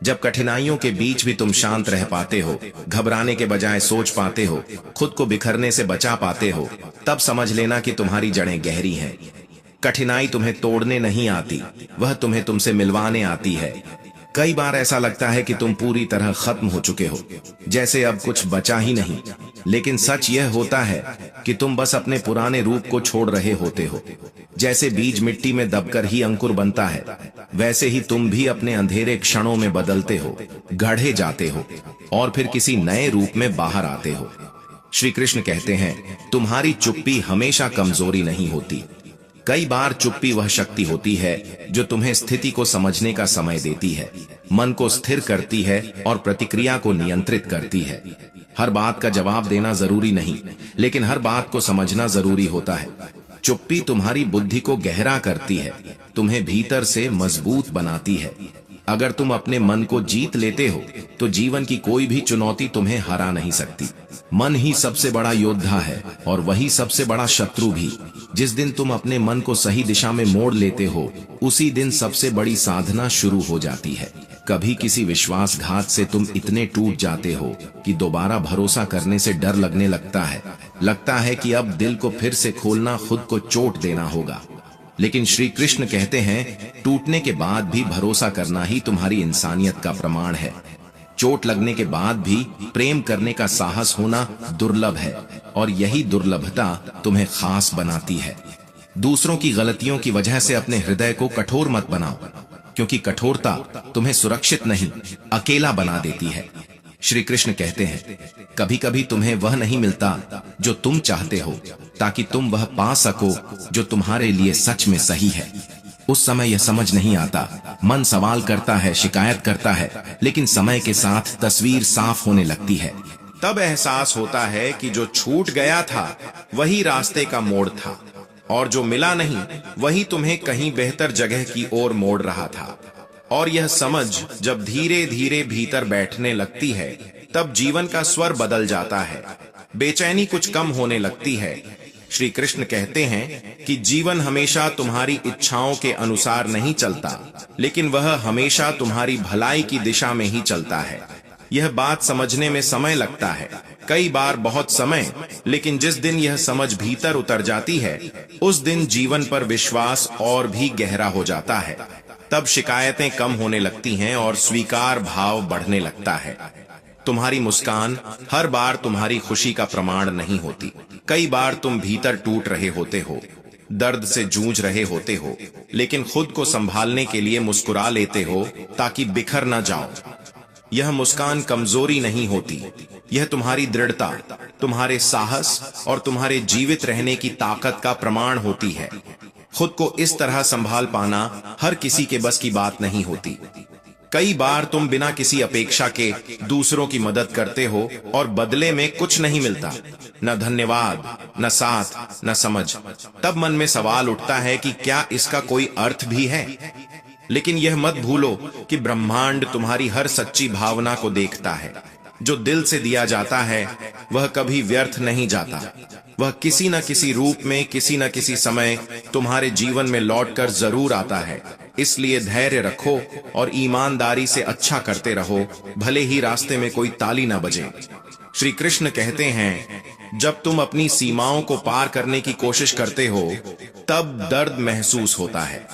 जब कठिनाइयों के बीच भी तुम शांत रह पाते हो, घबराने के बजाय सोच पाते हो, खुद को बिखरने से बचा पाते हो, तब समझ लेना कि तुम्हारी जड़ें गहरी हैं। कठिनाई तुम्हें तोड़ने नहीं आती, वह तुम्हें तुमसे मिलवाने आती है। कई बार ऐसा लगता है कि तुम पूरी तरह खत्म हो चुके हो, जैसे अब कुछ बचा ही नहीं। लेकिन सच यह होता है कि तुम बस अपने पुराने रूप को छोड़ रहे होते हो। जैसे बीज मिट्टी में दबकर ही अंकुर बनता है, वैसे ही तुम भी अपने अंधेरे क्षणों में बदलते हो, गढ़े जाते हो और फिर किसी नए रूप में बाहर आते हो। श्री कृष्ण कहते हैं, तुम्हारी चुप्पी हमेशा कमजोरी नहीं होती। कई बार चुप्पी वह शक्ति होती है जो तुम्हें स्थिति को समझने का समय देती है, मन को स्थिर करती है और प्रतिक्रिया को नियंत्रित करती है। हर बात का जवाब देना जरूरी नहीं, लेकिन हर बात को समझना जरूरी होता है। चुप्पी तुम्हारी बुद्धि को गहरा करती है, तुम्हें भीतर से मजबूत बनाती है। अगर तुम अपने मन को जीत लेते हो तो जीवन की कोई भी चुनौती तुम्हें हरा नहीं सकती। मन ही सबसे बड़ा योद्धा है और वही सबसे बड़ा शत्रु भी। जिस दिन तुम अपने मन को सही दिशा में मोड़ लेते हो, उसी दिन सबसे बड़ी साधना शुरू हो जाती है। कभी किसी विश्वासघात से तुम इतने टूट जाते हो कि दोबारा भरोसा करने से डर लगने लगता है कि अब दिल को फिर से खोलना खुद को चोट देना होगा। लेकिन श्री कृष्ण कहते हैं, टूटने के बाद भी भरोसा करना ही तुम्हारी इंसानियत का प्रमाण है। चोट लगने के बाद भी प्रेम करने का साहस होना दुर्लभ है, और यही दुर्लभता तुम्हें खास बनाती है। दूसरों की गलतियों की वजह से अपने हृदय को कठोर मत बनाओ, क्योंकि कठोरता तुम्हें सुरक्षित नहीं, अकेला बना देती है। श्री कृष्ण कहते हैं, कभी कभी तुम्हें वह नहीं मिलता जो तुम चाहते हो, ताकि तुम वह पा सको जो तुम्हारे लिए सच में सही है। उस समय यह समझ नहीं आता, मन सवाल करता है, शिकायत करता है, लेकिन समय के साथ तस्वीर साफ होने लगती है। तब एहसास होता है कि जो छूट गया था वही रास्ते का मोड़ था, और जो मिला नहीं वही तुम्हें कहीं बेहतर जगह की ओर मोड़ रहा था। और यह समझ जब धीरे धीरे भीतर बैठने लगती है, तब जीवन का स्वर बदल जाता है। बेचैनी कुछ कम होने लगती है। श्री कृष्ण कहते हैं कि जीवन हमेशा तुम्हारी इच्छाओं के अनुसार नहीं चलता, लेकिन वह हमेशा तुम्हारी भलाई की दिशा में ही चलता है। यह बात समझने में समय लगता है, कई बार बहुत समय, लेकिन जिस दिन यह समझ भीतर उतर जाती है उस दिन जीवन पर विश्वास और भी गहरा हो जाता है। तब शिकायतें कम होने लगती हैं और स्वीकार भाव बढ़ने लगता है। तुम्हारी मुस्कान हर बार तुम्हारी खुशी का प्रमाण नहीं होती। कई बार तुम भीतर टूट रहे होते हो, दर्द से जूझ रहे होते हो, लेकिन खुद को संभालने के लिए मुस्कुरा लेते हो ताकि बिखर न जाओ। यह मुस्कान कमजोरी नहीं होती, यह तुम्हारी दृढ़ता, तुम्हारे साहस और तुम्हारे जीवित रहने की ताकत का प्रमाण होती है। खुद को इस तरह संभाल पाना हर किसी के बस की बात नहीं होती। कई बार तुम बिना किसी अपेक्षा के दूसरों की मदद करते हो और बदले में कुछ नहीं मिलता, न धन्यवाद, न साथ, न समझ। तब मन में सवाल उठता है कि क्या इसका कोई अर्थ भी है? लेकिन यह मत भूलो कि ब्रह्मांड तुम्हारी हर सच्ची भावना को देखता है। जो दिल से दिया जाता है वह कभी व्यर्थ नहीं जाता। वह किसी न किसी रूप में, किसी न किसी समय तुम्हारे जीवन में लौटकर जरूर आता है। इसलिए धैर्य रखो और ईमानदारी से अच्छा करते रहो, भले ही रास्ते में कोई ताली न बजे। श्री कृष्ण कहते हैं, जब तुम अपनी सीमाओं को पार करने की कोशिश करते हो तब दर्द महसूस होता है।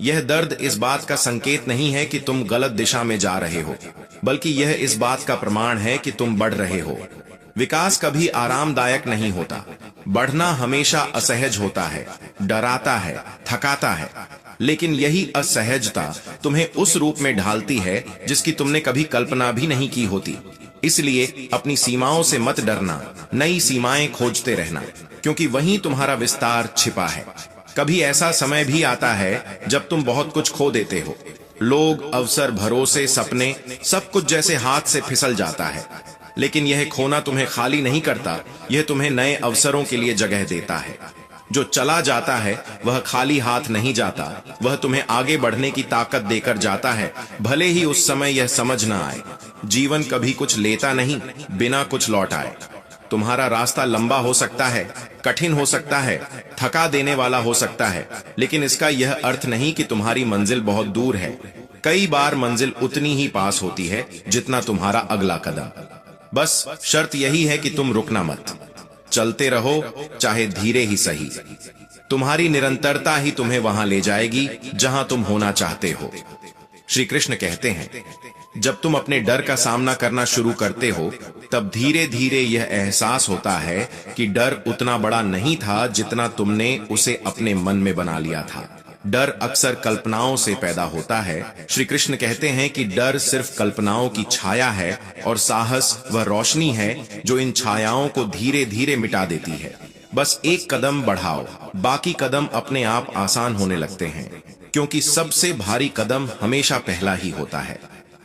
यह दर्द इस बात का संकेत नहीं है कि तुम गलत दिशा में जा रहे हो, बल्कि यह इस बात का प्रमाण है कि तुम बढ़ रहे हो। विकास कभी आरामदायक नहीं होता। बढ़ना हमेशा असहज होता है, डराता है, थकाता है। लेकिन यही असहजता तुम्हें उस रूप में ढालती है जिसकी तुमने कभी कल्पना भी नहीं की होती। इसलिए अपनी सीमाओं से मत डरना, नई सीमाएं खोजते रहना, क्योंकि वहीं तुम्हारा विस्तार छिपा है। कभी ऐसा समय भी आता है जब तुम बहुत कुछ खो देते हो। लोग, अवसर, भरोसे, सपने, सब कुछ जैसे हाथ से फिसल जाता है। लेकिन यह खोना तुम्हें खाली नहीं करता, यह तुम्हें नए अवसरों के लिए जगह देता है। जो चला जाता है वह खाली हाथ नहीं जाता, वह तुम्हें आगे बढ़ने की ताकत देकर जाता है, भले ही उस समय यह समझ न आए। जीवन कभी कुछ लेता नहीं बिना कुछ लौट आए। तुम्हारा रास्ता लंबा हो सकता है, कठिन हो सकता है, थका देने वाला हो सकता है, लेकिन इसका यह अर्थ नहीं कि तुम्हारी मंजिल बहुत दूर है। कई बार मंजिल उतनी ही पास होती है जितना तुम्हारा अगला कदम। बस शर्त यही है कि तुम रुकना मत, चलते रहो, चाहे धीरे ही सही। तुम्हारी निरंतरता ही तुम्हें वहां ले जाएगी जहां तुम होना चाहते हो। श्री कृष्ण कहते हैं, जब तुम अपने डर का सामना करना शुरू करते हो तब धीरे धीरे यह एहसास होता है कि डर उतना बड़ा नहीं था जितना तुमने उसे अपने मन में बना लिया था। डर अक्सर कल्पनाओं से पैदा होता है। श्री कृष्ण कहते हैं कि डर सिर्फ कल्पनाओं की छाया है और साहस वह रोशनी है जो इन छायाओं को धीरे धीरे मिटा देती है। बस एक कदम बढ़ाओ, बाकी कदम अपने आप आसान होने लगते हैं, क्योंकि सबसे भारी कदम हमेशा पहला ही होता है।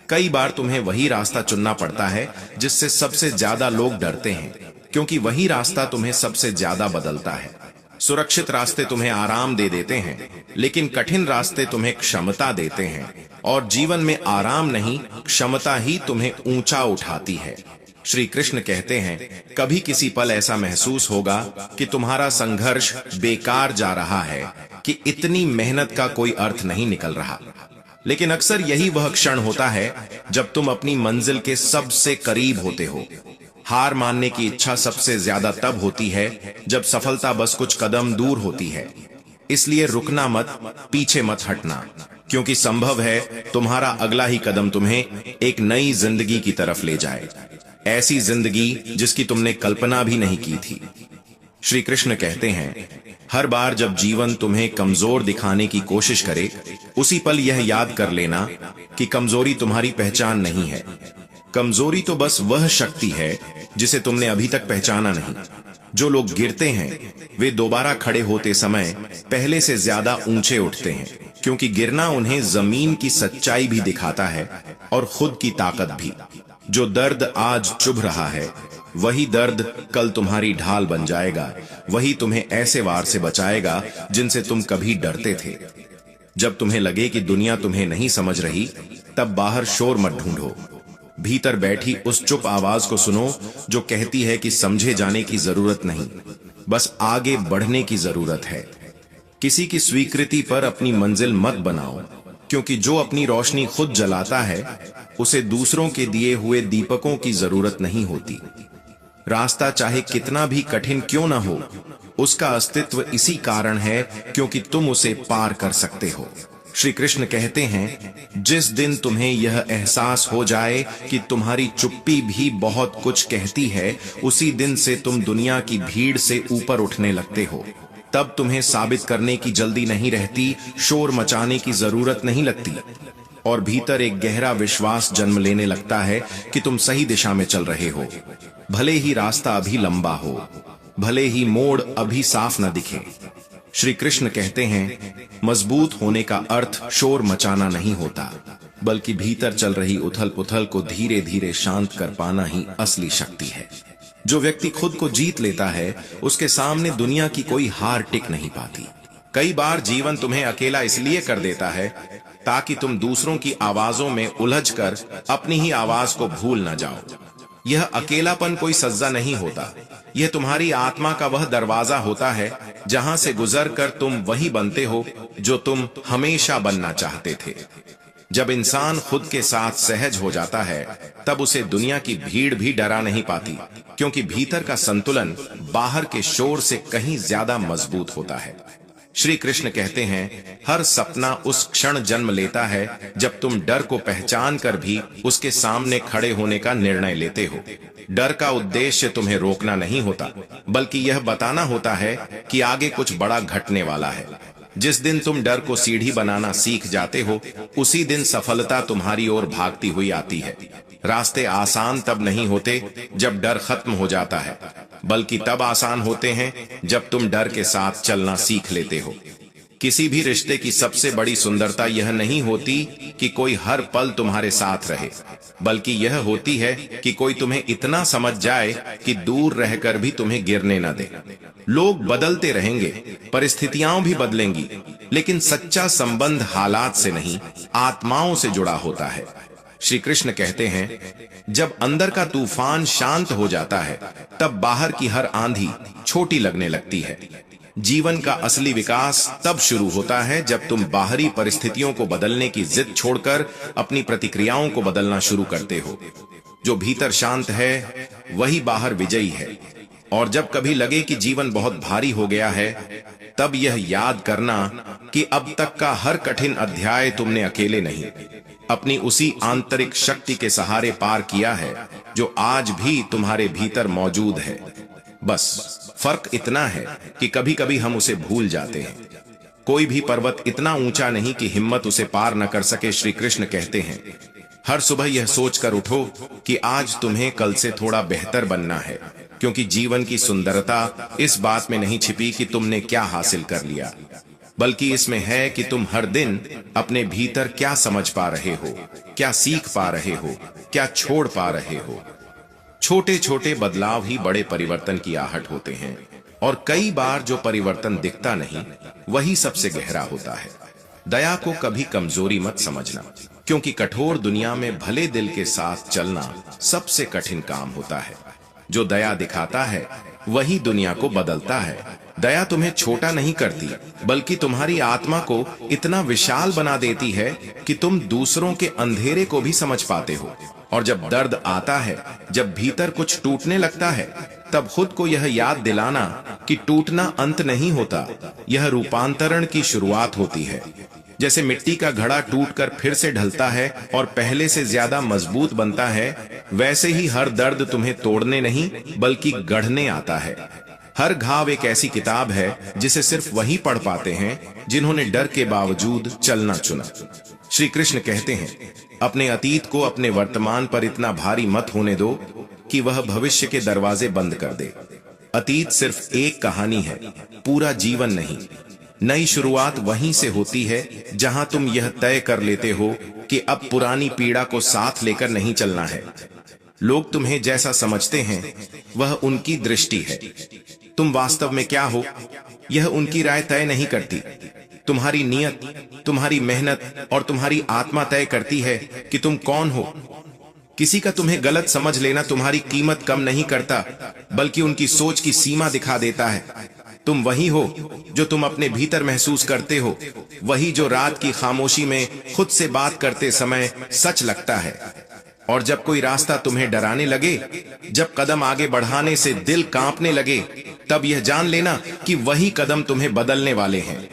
कई बार तुम्हें वही रास्ता चुनना पड़ता है जिससे सबसे ज्यादा लोग डरते हैं, क्योंकि वही रास्ता तुम्हें सबसे ज्यादा बदलता है। सुरक्षित रास्ते तुम्हें आराम दे देते हैं, लेकिन कठिन रास्ते तुम्हें क्षमता देते हैं। और जीवन में आराम नहीं, क्षमता ही तुम्हें ऊंचा उठाती है। श्री कृष्ण कहते हैं, कभी किसी पल ऐसा महसूस होगा कि तुम्हारा संघर्ष बेकार जा रहा है, कि इतनी मेहनत का कोई अर्थ नहीं निकल रहा। लेकिन अक्सर यही वह क्षण होता है जब तुम अपनी मंजिल के सबसे करीब होते हो। हार मानने की इच्छा सबसे ज्यादा तब होती है जब सफलता बस कुछ कदम दूर होती है। इसलिए रुकना मत, पीछे मत हटना, क्योंकि संभव है तुम्हारा अगला ही कदम तुम्हें एक नई जिंदगी की तरफ ले जाए, ऐसी जिंदगी जिसकी तुमने कल्पना भी नहीं की थी। श्री कृष्ण कहते हैं, हर बार जब जीवन तुम्हें कमजोर दिखाने की कोशिश करे, उसी पल यह याद कर लेना कि कमजोरी तुम्हारी पहचान नहीं है। कमजोरी तो बस वह शक्ति है जिसे तुमने अभी तक पहचाना नहीं। जो लोग गिरते हैं वे दोबारा खड़े होते समय पहले से ज्यादा ऊंचे उठते हैं, क्योंकि गिरना उन्हें जमीन की सच्चाई भी दिखाता है और खुद की ताकत भी। जो दर्द आज चुभ रहा है वही दर्द कल तुम्हारी ढाल बन जाएगा, वही तुम्हें ऐसे वार से बचाएगा जिनसे तुम कभी डरते थे। जब तुम्हें लगे कि दुनिया तुम्हें नहीं समझ रही, तब बाहर शोर मत ढूंढो, भीतर बैठी उस चुप आवाज को सुनो जो कहती है कि समझे जाने की जरूरत नहीं, बस आगे बढ़ने की जरूरत है। किसी की स्वीकृति पर अपनी मंजिल मत बनाओ, क्योंकि जो अपनी रोशनी खुद जलाता है उसे दूसरों के दिए हुए दीपकों की जरूरत नहीं होती। रास्ता चाहे कितना भी कठिन क्यों न हो, उसका अस्तित्व इसी कारण है क्योंकि तुम उसे पार कर सकते हो। श्री कृष्ण कहते हैं, जिस दिन तुम्हें यह एहसास हो जाए कि तुम्हारी चुप्पी भी बहुत कुछ कहती है, उसी दिन से तुम दुनिया की भीड़ से ऊपर उठने लगते हो। तब तुम्हें साबित करने की जल्दी नहीं रहती, शोर मचाने की जरूरत नहीं लगती, और भीतर एक गहरा विश्वास जन्म लेने लगता है कि तुम सही दिशा में चल रहे हो। भले ही रास्ता अभी लंबा हो, भले ही मोड़ अभी साफ न दिखे। श्री कृष्ण कहते हैं, मजबूत होने का अर्थ शोर मचाना नहीं होता, बल्कि भीतर चल रही उथल पुथल को धीरे धीरे शांत कर पाना ही असली शक्ति है। जो व्यक्ति खुद को जीत लेता है, उसके सामने दुनिया की कोई हार टिक नहीं पाती। कई बार जीवन तुम्हें अकेला इसलिए कर देता है ताकि तुम दूसरों की आवाजों में उलझकर अपनी ही आवाज को भूल न जाओ। यह अकेलापन कोई सज्जा नहीं होता, यह तुम्हारी आत्मा का वह दरवाजा होता है जहां से गुजरकर तुम वही बनते हो जो तुम हमेशा बनना चाहते थे। जब इंसान खुद के साथ सहज हो जाता है, तब उसे दुनिया की भीड़ भी डरा नहीं पाती, क्योंकि भीतर का संतुलन बाहर के शोर से कहीं ज्यादा मजबूत होता है। श्री कृष्ण कहते हैं, हर सपना उस क्षण जन्म लेता है जब तुम डर को पहचान कर भी उसके सामने खड़े होने का निर्णय लेते हो। डर का उद्देश्य तुम्हें रोकना नहीं होता, बल्कि यह बताना होता है कि आगे कुछ बड़ा घटने वाला है। जिस दिन तुम डर को सीढ़ी बनाना सीख जाते हो, उसी दिन सफलता तुम्हारी ओर भागती हुई आती है। रास्ते आसान तब नहीं होते जब डर खत्म हो जाता है, बल्कि तब आसान होते हैं जब तुम डर के साथ चलना सीख लेते हो। किसी भी रिश्ते की सबसे बड़ी सुंदरता यह नहीं होती कि कोई हर पल तुम्हारे साथ रहे, बल्कि यह होती है कि कोई तुम्हें इतना समझ जाए कि दूर रहकर भी तुम्हें गिरने न दे। लोग बदलते रहेंगे, परिस्थितियां भी बदलेंगी, लेकिन सच्चा संबंध हालात से नहीं, आत्माओं से जुड़ा होता है। श्री कृष्ण कहते हैं, जब अंदर का तूफान शांत हो जाता है, तब बाहर की हर आंधी छोटी लगने लगती है। जीवन का असली विकास तब शुरू होता है जब तुम बाहरी परिस्थितियों को बदलने की जिद छोड़कर अपनी प्रतिक्रियाओं को बदलना शुरू करते हो। जो भीतर शांत है, वही बाहर विजयी है। और जब कभी लगे कि जीवन बहुत भारी हो गया है, तब यह याद करना कि अब तक का हर कठिन अध्याय तुमने अकेले नहीं, अपनी उसी आंतरिक शक्ति के सहारे पार किया है जो आज भी तुम्हारे भीतर मौजूद है। बस फर्क इतना है कि कभी कभी हम उसे भूल जाते हैं। कोई भी पर्वत इतना ऊंचा नहीं कि हिम्मत उसे पार न कर सके। श्री कृष्ण कहते हैं, हर सुबह यह सोचकर उठो कि आज तुम्हें कल से थोड़ा बेहतर बनना है, क्योंकि जीवन की सुंदरता इस बात में नहीं छिपी कि तुमने क्या हासिल कर लिया, बल्कि इसमें है कि तुम हर दिन अपने भीतर क्या समझ पा रहे हो, क्या सीख पा रहे हो, क्या छोड़ पा रहे हो। छोटे छोटे बदलाव ही बड़े परिवर्तन की आहट होते हैं, और कई बार जो परिवर्तन दिखता नहीं, वही सबसे गहरा होता है। दया को कभी कमजोरी मत समझना, क्योंकि कठोर दुनिया में भले दिल के साथ चलना सबसे कठिन काम होता है। जो दया दिखाता है, वही दुनिया को बदलता है। दया तुम्हें छोटा नहीं करती, बल्कि तुम्हारी आत्मा को इतना विशाल बना देती है कि तुम दूसरों के अंधेरे को भी समझ पाते हो। और जब दर्द आता है, जब भीतर कुछ टूटने लगता है, तब खुद को यह याद दिलाना कि टूटना अंत नहीं होता, यह रूपांतरण की शुरुआत होती है। जैसे मिट्टी का घड़ा टूटकर फिर से ढलता है और पहले से ज्यादा मजबूत बनता है, वैसे ही हर दर्द तुम्हें तोड़ने नहीं बल्कि गढ़ने आता है। हर घाव एक ऐसी किताब है जिसे सिर्फ वही पढ़ पाते हैं जिन्होंने डर के बावजूद चलना चुना। श्री कृष्ण कहते हैं, अपने अतीत को अपने वर्तमान पर इतना भारी मत होने दो कि वह भविष्य के दरवाजे बंद कर दे। अतीत सिर्फ एक कहानी है, पूरा जीवन नहीं। नई शुरुआत वहीं से होती है जहां तुम यह तय कर लेते हो कि अब पुरानी पीड़ा को साथ लेकर नहीं चलना है। लोग तुम्हें जैसा समझते हैं, वह उनकी दृष्टि है। तुम वास्तव में क्या हो, यह उनकी राय तय नहीं करती। तुम्हारी नियत, तुम्हारी मेहनत और तुम्हारी आत्मा तय करती है कि तुम कौन हो। किसी का तुम्हें गलत समझ लेना तुम्हारी कीमत कम नहीं करता, बल्कि उनकी सोच की सीमा दिखा देता है। तुम वही हो जो तुम अपने भीतर महसूस करते हो, वही जो रात की खामोशी में खुद से बात करते समय सच लगता है। और जब कोई रास्ता तुम्हें डराने लगे, जब कदम आगे बढ़ाने से दिल कांपने लगे, तब यह जान लेना कि वही कदम तुम्हें बदलने वाले हैं।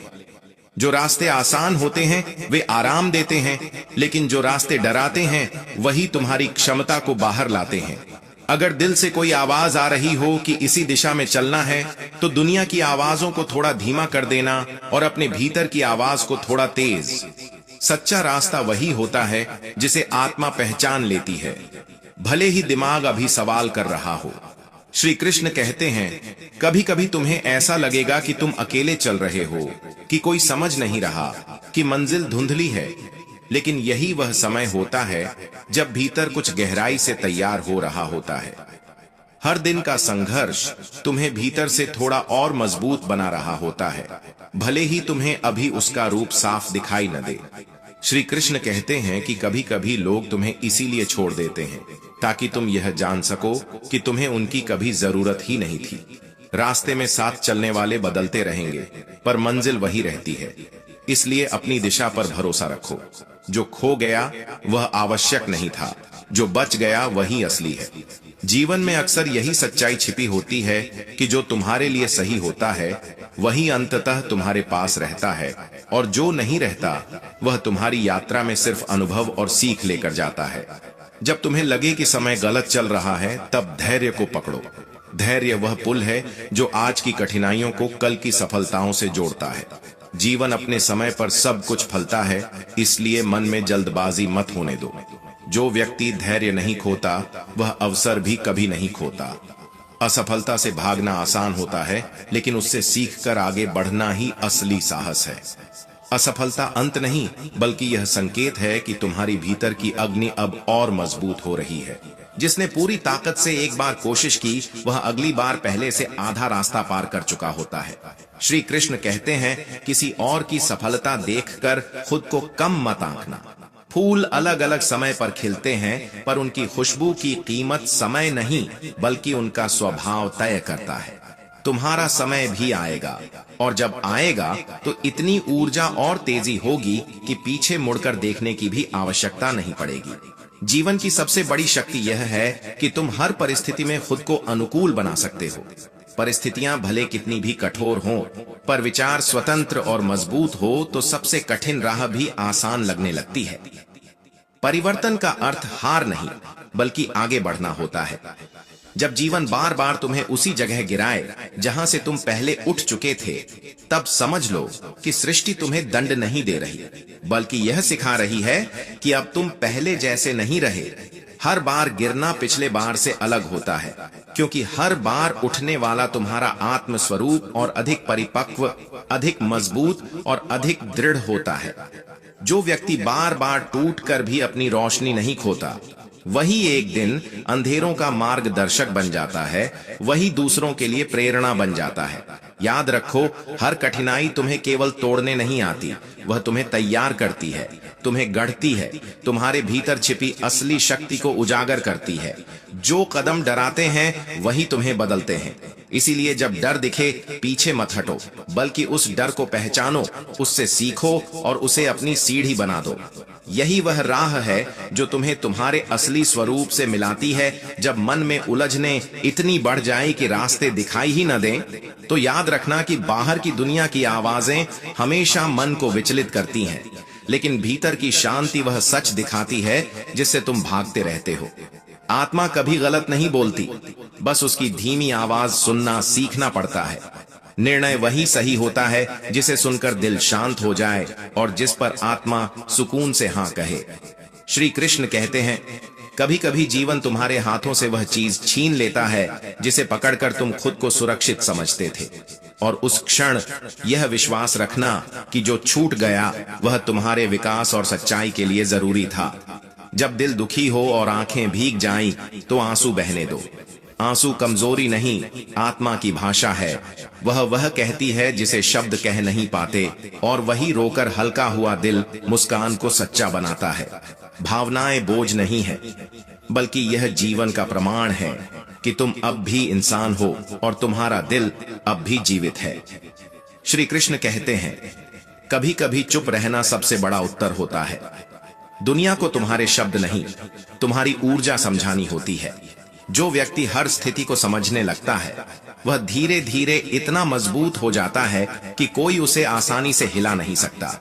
जो रास्ते आसान होते हैं वे आराम देते हैं, लेकिन जो रास्ते डराते हैं वही तुम्हारी क्षमता को बाहर लाते हैं। अगर दिल से कोई आवाज आ रही हो कि इसी दिशा में चलना है, तो दुनिया की आवाजों को थोड़ा धीमा कर देना और अपने भीतर की आवाज को थोड़ा तेज। सच्चा रास्ता वही होता है जिसे आत्मा पहचान लेती है, भले ही दिमाग अभी सवाल कर रहा हो। श्री कृष्ण कहते हैं, कभी कभी तुम्हें ऐसा लगेगा कि तुम अकेले चल रहे हो, कि कोई समझ नहीं रहा, कि मंजिल धुंधली है, लेकिन यही वह समय होता है जब भीतर कुछ गहराई से तैयार हो रहा होता है। हर दिन का संघर्ष तुम्हें भीतर से थोड़ा और मजबूत बना रहा होता है, भले ही तुम्हें अभी उसका रूप साफ दिखाई न दे। श्री कृष्ण कहते हैं कि कभी कभी लोग तुम्हें इसीलिए छोड़ देते हैं ताकि तुम यह जान सको कि तुम्हें उनकी कभी जरूरत ही नहीं थी। रास्ते में साथ चलने वाले बदलते रहेंगे, पर मंजिल वही रहती है। इसलिए अपनी दिशा पर भरोसा रखो। जो खो गया वह आवश्यक नहीं था, जो बच गया वही असली है। जीवन में अक्सर यही सच्चाई छिपी होती है कि जो तुम्हारे लिए सही होता है वही अंततः तुम्हारे पास रहता है, और जो नहीं रहता वह तुम्हारी यात्रा में सिर्फ अनुभव और सीख लेकर जाता है। जब तुम्हें लगे कि समय गलत चल रहा है, तब धैर्य को पकड़ो। धैर्य वह पुल है जो आज की कठिनाइयों को कल की सफलताओं से जोड़ता है। जीवन अपने समय पर सब कुछ फलता है, इसलिए मन में जल्दबाजी मत होने दो। जो व्यक्ति धैर्य नहीं खोता वह अवसर भी कभी नहीं खोता। असफलता से भागना आसान होता है, लेकिन उससे सीखकर आगे बढ़ना ही असली साहस है। असफलता अंत नहीं, बल्कि यह संकेत है कि तुम्हारी भीतर की अग्नि अब और मजबूत हो रही है। जिसने पूरी ताकत से एक बार कोशिश की, वह अगली बार पहले से आधा रास्ता पार कर चुका होता है। श्री कृष्ण कहते हैं, किसी और की सफलता देखकर खुद को कम मत आंकना। फूल अलग अलग समय पर खिलते हैं, पर उनकी खुशबू की कीमत समय नहीं बल्कि उनका स्वभाव तय करता है। तुम्हारा समय भी आएगा, और जब आएगा तो इतनी ऊर्जा और तेजी होगी कि पीछे मुड़कर देखने की भी आवश्यकता नहीं पड़ेगी। जीवन की सबसे बड़ी शक्ति यह है कि तुम हर परिस्थिति में खुद को अनुकूल बना सकते हो। परिस्थितियां भले कितनी भी कठोर हों, पर विचार स्वतंत्र और मजबूत हो तो सबसे कठिन राह भी आसान लगने लगती है। परिवर्तन का अर्थ हार नहीं, बल्कि आगे बढ़ना होता है। जब जीवन बार बार तुम्हें उसी जगह गिराए जहां से तुम पहले उठ चुके थे, तब समझ लो कि सृष्टि तुम्हें दंड नहीं दे रही, बल्कि यह सिखा रही है कि अब तुम पहले जैसे नहीं रहे। हर बार गिरना पिछले बार से अलग होता है, क्योंकि हर बार उठने वाला तुम्हारा आत्म स्वरूप और अधिक परिपक्व, अधिक मजबूत और अधिक दृढ़ होता है। जो व्यक्ति बार बार टूटकर भी अपनी रोशनी नहीं खोता, वही एक दिन अंधेरों का मार्गदर्शक बन जाता है, वही दूसरों के लिए प्रेरणा बन जाता है। याद रखो, हर कठिनाई तुम्हें केवल तोड़ने नहीं आती, वह तुम्हें तैयार करती है, तुम्हें गढ़ती है, तुम्हारे भीतर छिपी असली शक्ति को उजागर करती है। जो कदम डराते हैं वही तुम्हें बदलते हैं। इसीलिए जब डर दिखे, पीछे मत हटो, बल्कि उस डर को पहचानो, उससे सीखो और उसे अपनी सीढ़ी बना दो। यही वह राह है जो तुम्हें तुम्हारे असली स्वरूप से मिलाती है। जब मन में उलझने इतनी बढ़ जाए कि रास्ते दिखाई ही न दें, तो याद रखना कि बाहर की दुनिया की आवाजें हमेशा मन को विचलित करती हैं, लेकिन भीतर की शांति वह सच दिखाती है जिससे तुम भागते रहते हो। आत्मा कभी गलत नहीं बोलती, बस उसकी धीमी आवाज सुनना सीखना पड़ता है। निर्णय वही सही होता है जिसे सुनकर दिल शांत हो जाए और जिस पर आत्मा सुकून से हाँ कहे। श्री कृष्ण कहते हैं, कभी कभी जीवन तुम्हारे हाथों से वह चीज छीन लेता है जिसे पकड़कर तुम खुद को सुरक्षित समझते थे, और उस क्षण यह विश्वास रखना कि जो छूट गया वह तुम्हारे विकास और सच्चाई के लिए जरूरी था। जब दिल दुखी हो और आंखें भीग जाएं, तो आंसू बहने दो। आंसू कमजोरी नहीं, आत्मा की भाषा है। वह कहती है जिसे शब्द कह नहीं पाते, और वही रोकर हल्का हुआ दिल मुस्कान को सच्चा बनाता है। भावनाएं बोझ नहीं है, बल्कि यह जीवन का प्रमाण है। कि तुम अब भी इंसान हो और तुम्हारा दिल अब भी जीवित है। श्री कृष्ण कहते हैं, कभी कभी चुप रहना सबसे बड़ा उत्तर होता है। दुनिया को तुम्हारे शब्द नहीं, तुम्हारी ऊर्जा समझानी होती है। जो व्यक्ति हर स्थिति को समझने लगता है, वह धीरे धीरे इतना मजबूत हो जाता है कि कोई उसे आसानी से हिला नहीं सकता।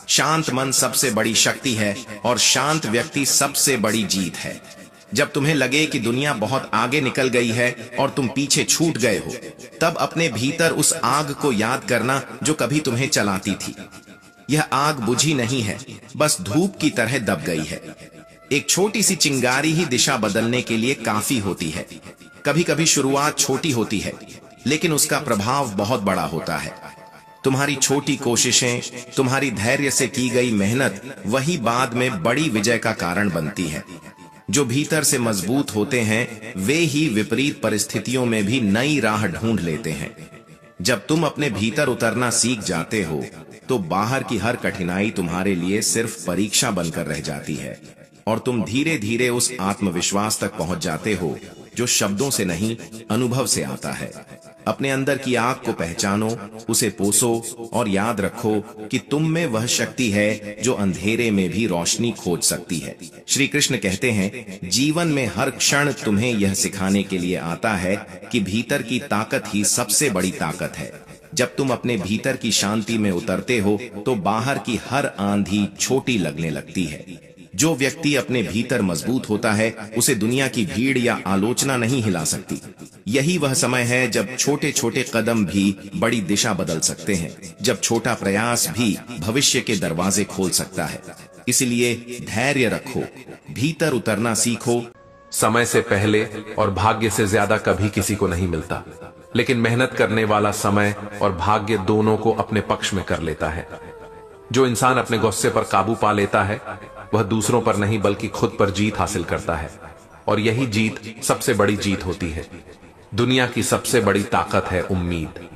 शांत मन सबसे बड़ी शक्ति है और शांत व्यक्ति सबसे बड़ी जीत है। जब तुम्हें लगे कि दुनिया बहुत आगे निकल गई है और तुम पीछे छूट गए हो, तब अपने भीतर उस आग को याद करना जो कभी तुम्हें चलाती थी। यह आग बुझी नहीं है, बस धूप की तरह दब गई है। एक छोटी सी चिंगारी ही दिशा बदलने के लिए काफी होती है। कभी कभी शुरुआत छोटी होती है, लेकिन उसका प्रभाव बहुत बड़ा होता है। तुम्हारी छोटी कोशिशें, तुम्हारी धैर्य से की गई मेहनत, वही बाद में बड़ी विजय का कारण बनती है। जो भीतर से मजबूत होते हैं, वे ही विपरीत परिस्थितियों में भी नई राह ढूंढ लेते हैं। जब तुम अपने भीतर उतरना सीख जाते हो, तो बाहर की हर कठिनाई तुम्हारे लिए सिर्फ परीक्षा बनकर रह जाती है और तुम धीरे धीरे उस आत्मविश्वास तक पहुंच जाते हो जो शब्दों से नहीं, अनुभव से आता है। अपने अंदर की आग को पहचानो, उसे पोसो और याद रखो कि तुम में वह शक्ति है जो अंधेरे में भी रोशनी खोज सकती है। श्री कृष्ण कहते हैं, जीवन में हर क्षण तुम्हें यह सिखाने के लिए आता है कि भीतर की ताकत ही सबसे बड़ी ताकत है। जब तुम अपने भीतर की शांति में उतरते हो, तो बाहर की हर आंधी छोटी लगने लगती है। जो व्यक्ति अपने भीतर मजबूत होता है, उसे दुनिया की भीड़ या आलोचना नहीं हिला सकती। यही वह समय है जब छोटे छोटे कदम भी बड़ी दिशा बदल सकते हैं, जब छोटा प्रयास भी भविष्य के दरवाजे खोल सकता है। इसलिए धैर्य रखो, भीतर उतरना सीखो। समय से पहले और भाग्य से ज्यादा कभी किसी को नहीं मिलता, लेकिन मेहनत करने वाला समय और भाग्य दोनों को अपने पक्ष में कर लेता है। जो इंसान अपने गुस्से पर काबू पा लेता है, वह दूसरों पर नहीं बल्कि खुद पर जीत हासिल करता है, और यही जीत सबसे बड़ी जीत होती है। दुनिया की सबसे बड़ी ताकत है उम्मीद।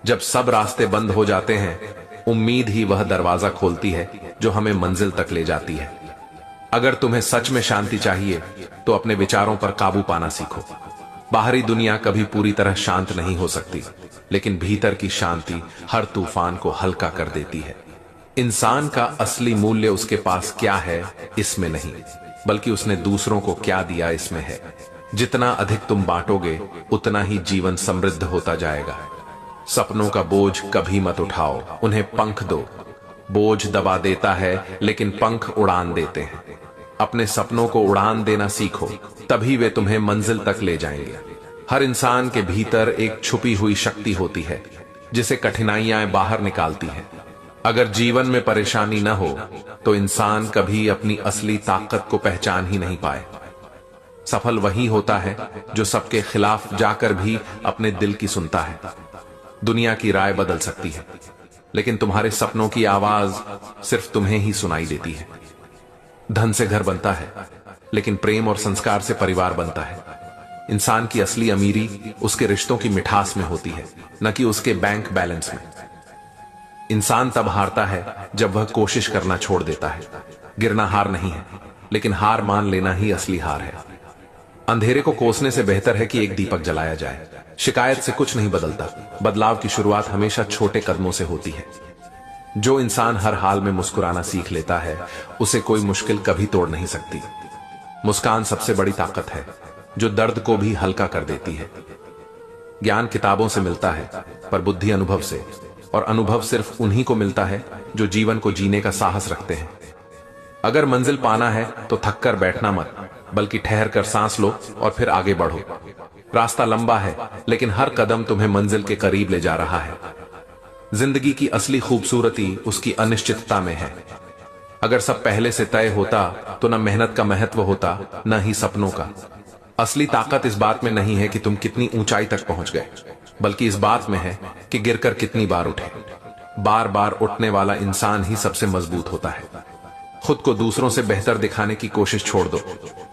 जब सब रास्ते बंद हो जाते हैं, उम्मीद ही वह दरवाजा खोलती है जो हमें मंजिल तक ले जाती है। अगर तुम्हें सच में शांति चाहिए, तो अपने विचारों पर काबू पाना सीखो। बाहरी दुनिया कभी पूरी तरह शांत नहीं हो सकती, लेकिन भीतर की शांति हर तूफान को हल्का कर देती है। इंसान का असली मूल्य उसके पास क्या है इसमें नहीं, बल्कि उसने दूसरों को क्या दिया इसमें है। जितना अधिक तुम बांटोगे, उतना ही जीवन समृद्ध होता जाएगा। सपनों का बोझ कभी मत उठाओ, उन्हें पंख दो। बोझ दबा देता है, लेकिन पंख उड़ान देते हैं। अपने सपनों को उड़ान देना सीखो, तभी वे तुम्हें मंजिल तक ले जाएंगे। हर इंसान के भीतर एक छुपी हुई शक्ति होती है, जिसे कठिनाइयां बाहर निकालती हैं। अगर जीवन में परेशानी न हो, तो इंसान कभी अपनी असली ताकत को पहचान ही नहीं पाए। सफल वही होता है जो सबके खिलाफ जाकर भी अपने दिल की सुनता है। दुनिया की राय बदल सकती है, लेकिन तुम्हारे सपनों की आवाज सिर्फ तुम्हें ही सुनाई देती है। धन से घर बनता है, लेकिन प्रेम और संस्कार से परिवार बनता है। इंसान की असली अमीरी उसके रिश्तों की मिठास में होती है, न कि उसके बैंक बैलेंस में। इंसान तब हारता है जब वह कोशिश करना छोड़ देता है। गिरना हार नहीं है, लेकिन हार मान लेना ही असली हार है। अंधेरे को कोसने से बेहतर है कि एक दीपक जलाया जाए। शिकायत से कुछ नहीं बदलता, बदलाव की शुरुआत हमेशा छोटे कदमों से होती है। जो इंसान हर हाल में मुस्कुराना सीख लेता है, उसे कोई मुश्किल कभी तोड़ नहीं सकती। मुस्कान सबसे बड़ी ताकत है, जो दर्द को भी हल्का कर देती है। ज्ञान किताबों से मिलता है, पर बुद्धि अनुभव से, और अनुभव सिर्फ उन्हीं को मिलता है जो जीवन को जीने का साहस रखते हैं। अगर मंजिल पाना है, तो थक कर बैठना मत, बल्कि ठहर कर सांस लो और फिर आगे बढ़ो। रास्ता लंबा है, लेकिन हर कदम तुम्हें मंजिल के करीब ले जा रहा है। जिंदगी की असली खूबसूरती उसकी अनिश्चितता में है। अगर सब पहले से तय होता, तो न मेहनत का महत्व होता, न ही सपनों का। असली ताकत इस बात में नहीं है कि तुम कितनी ऊंचाई तक पहुंच गए, बल्कि इस बात में है कि गिरकर कितनी बार उठे। बार बार उठने वाला इंसान ही सबसे मजबूत होता है। खुद को दूसरों से बेहतर दिखाने की कोशिश छोड़ दो,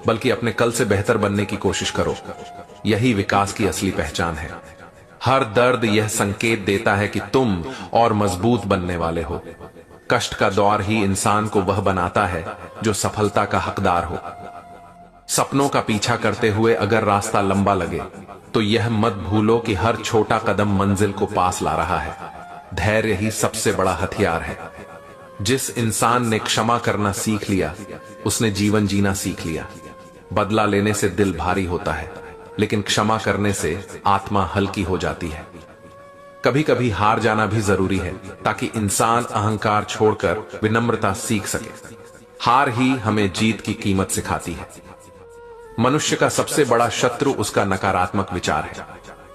बल्कि अपने कल से बेहतर बनने की कोशिश करो। यही विकास की असली पहचान है। हर दर्द यह संकेत देता है कि तुम और मजबूत बनने वाले हो। कष्ट का दौर ही इंसान को वह बनाता है जो सफलता का हकदार हो। सपनों का पीछा करते हुए अगर रास्ता लंबा लगे तो यह मत भूलो कि हर छोटा कदम मंजिल को पास ला रहा है। धैर्य ही सबसे बड़ा हथियार है। जिस इंसान ने क्षमा करना सीख लिया उसने जीवन जीना सीख लिया। बदला लेने से दिल भारी होता है, लेकिन क्षमा करने से आत्मा हल्की हो जाती है। कभी कभी हार जाना भी जरूरी है ताकि इंसान अहंकार छोड़कर विनम्रता सीख सके। हार ही हमें जीत की कीमत सिखाती है। मनुष्य का सबसे बड़ा शत्रु उसका नकारात्मक विचार है।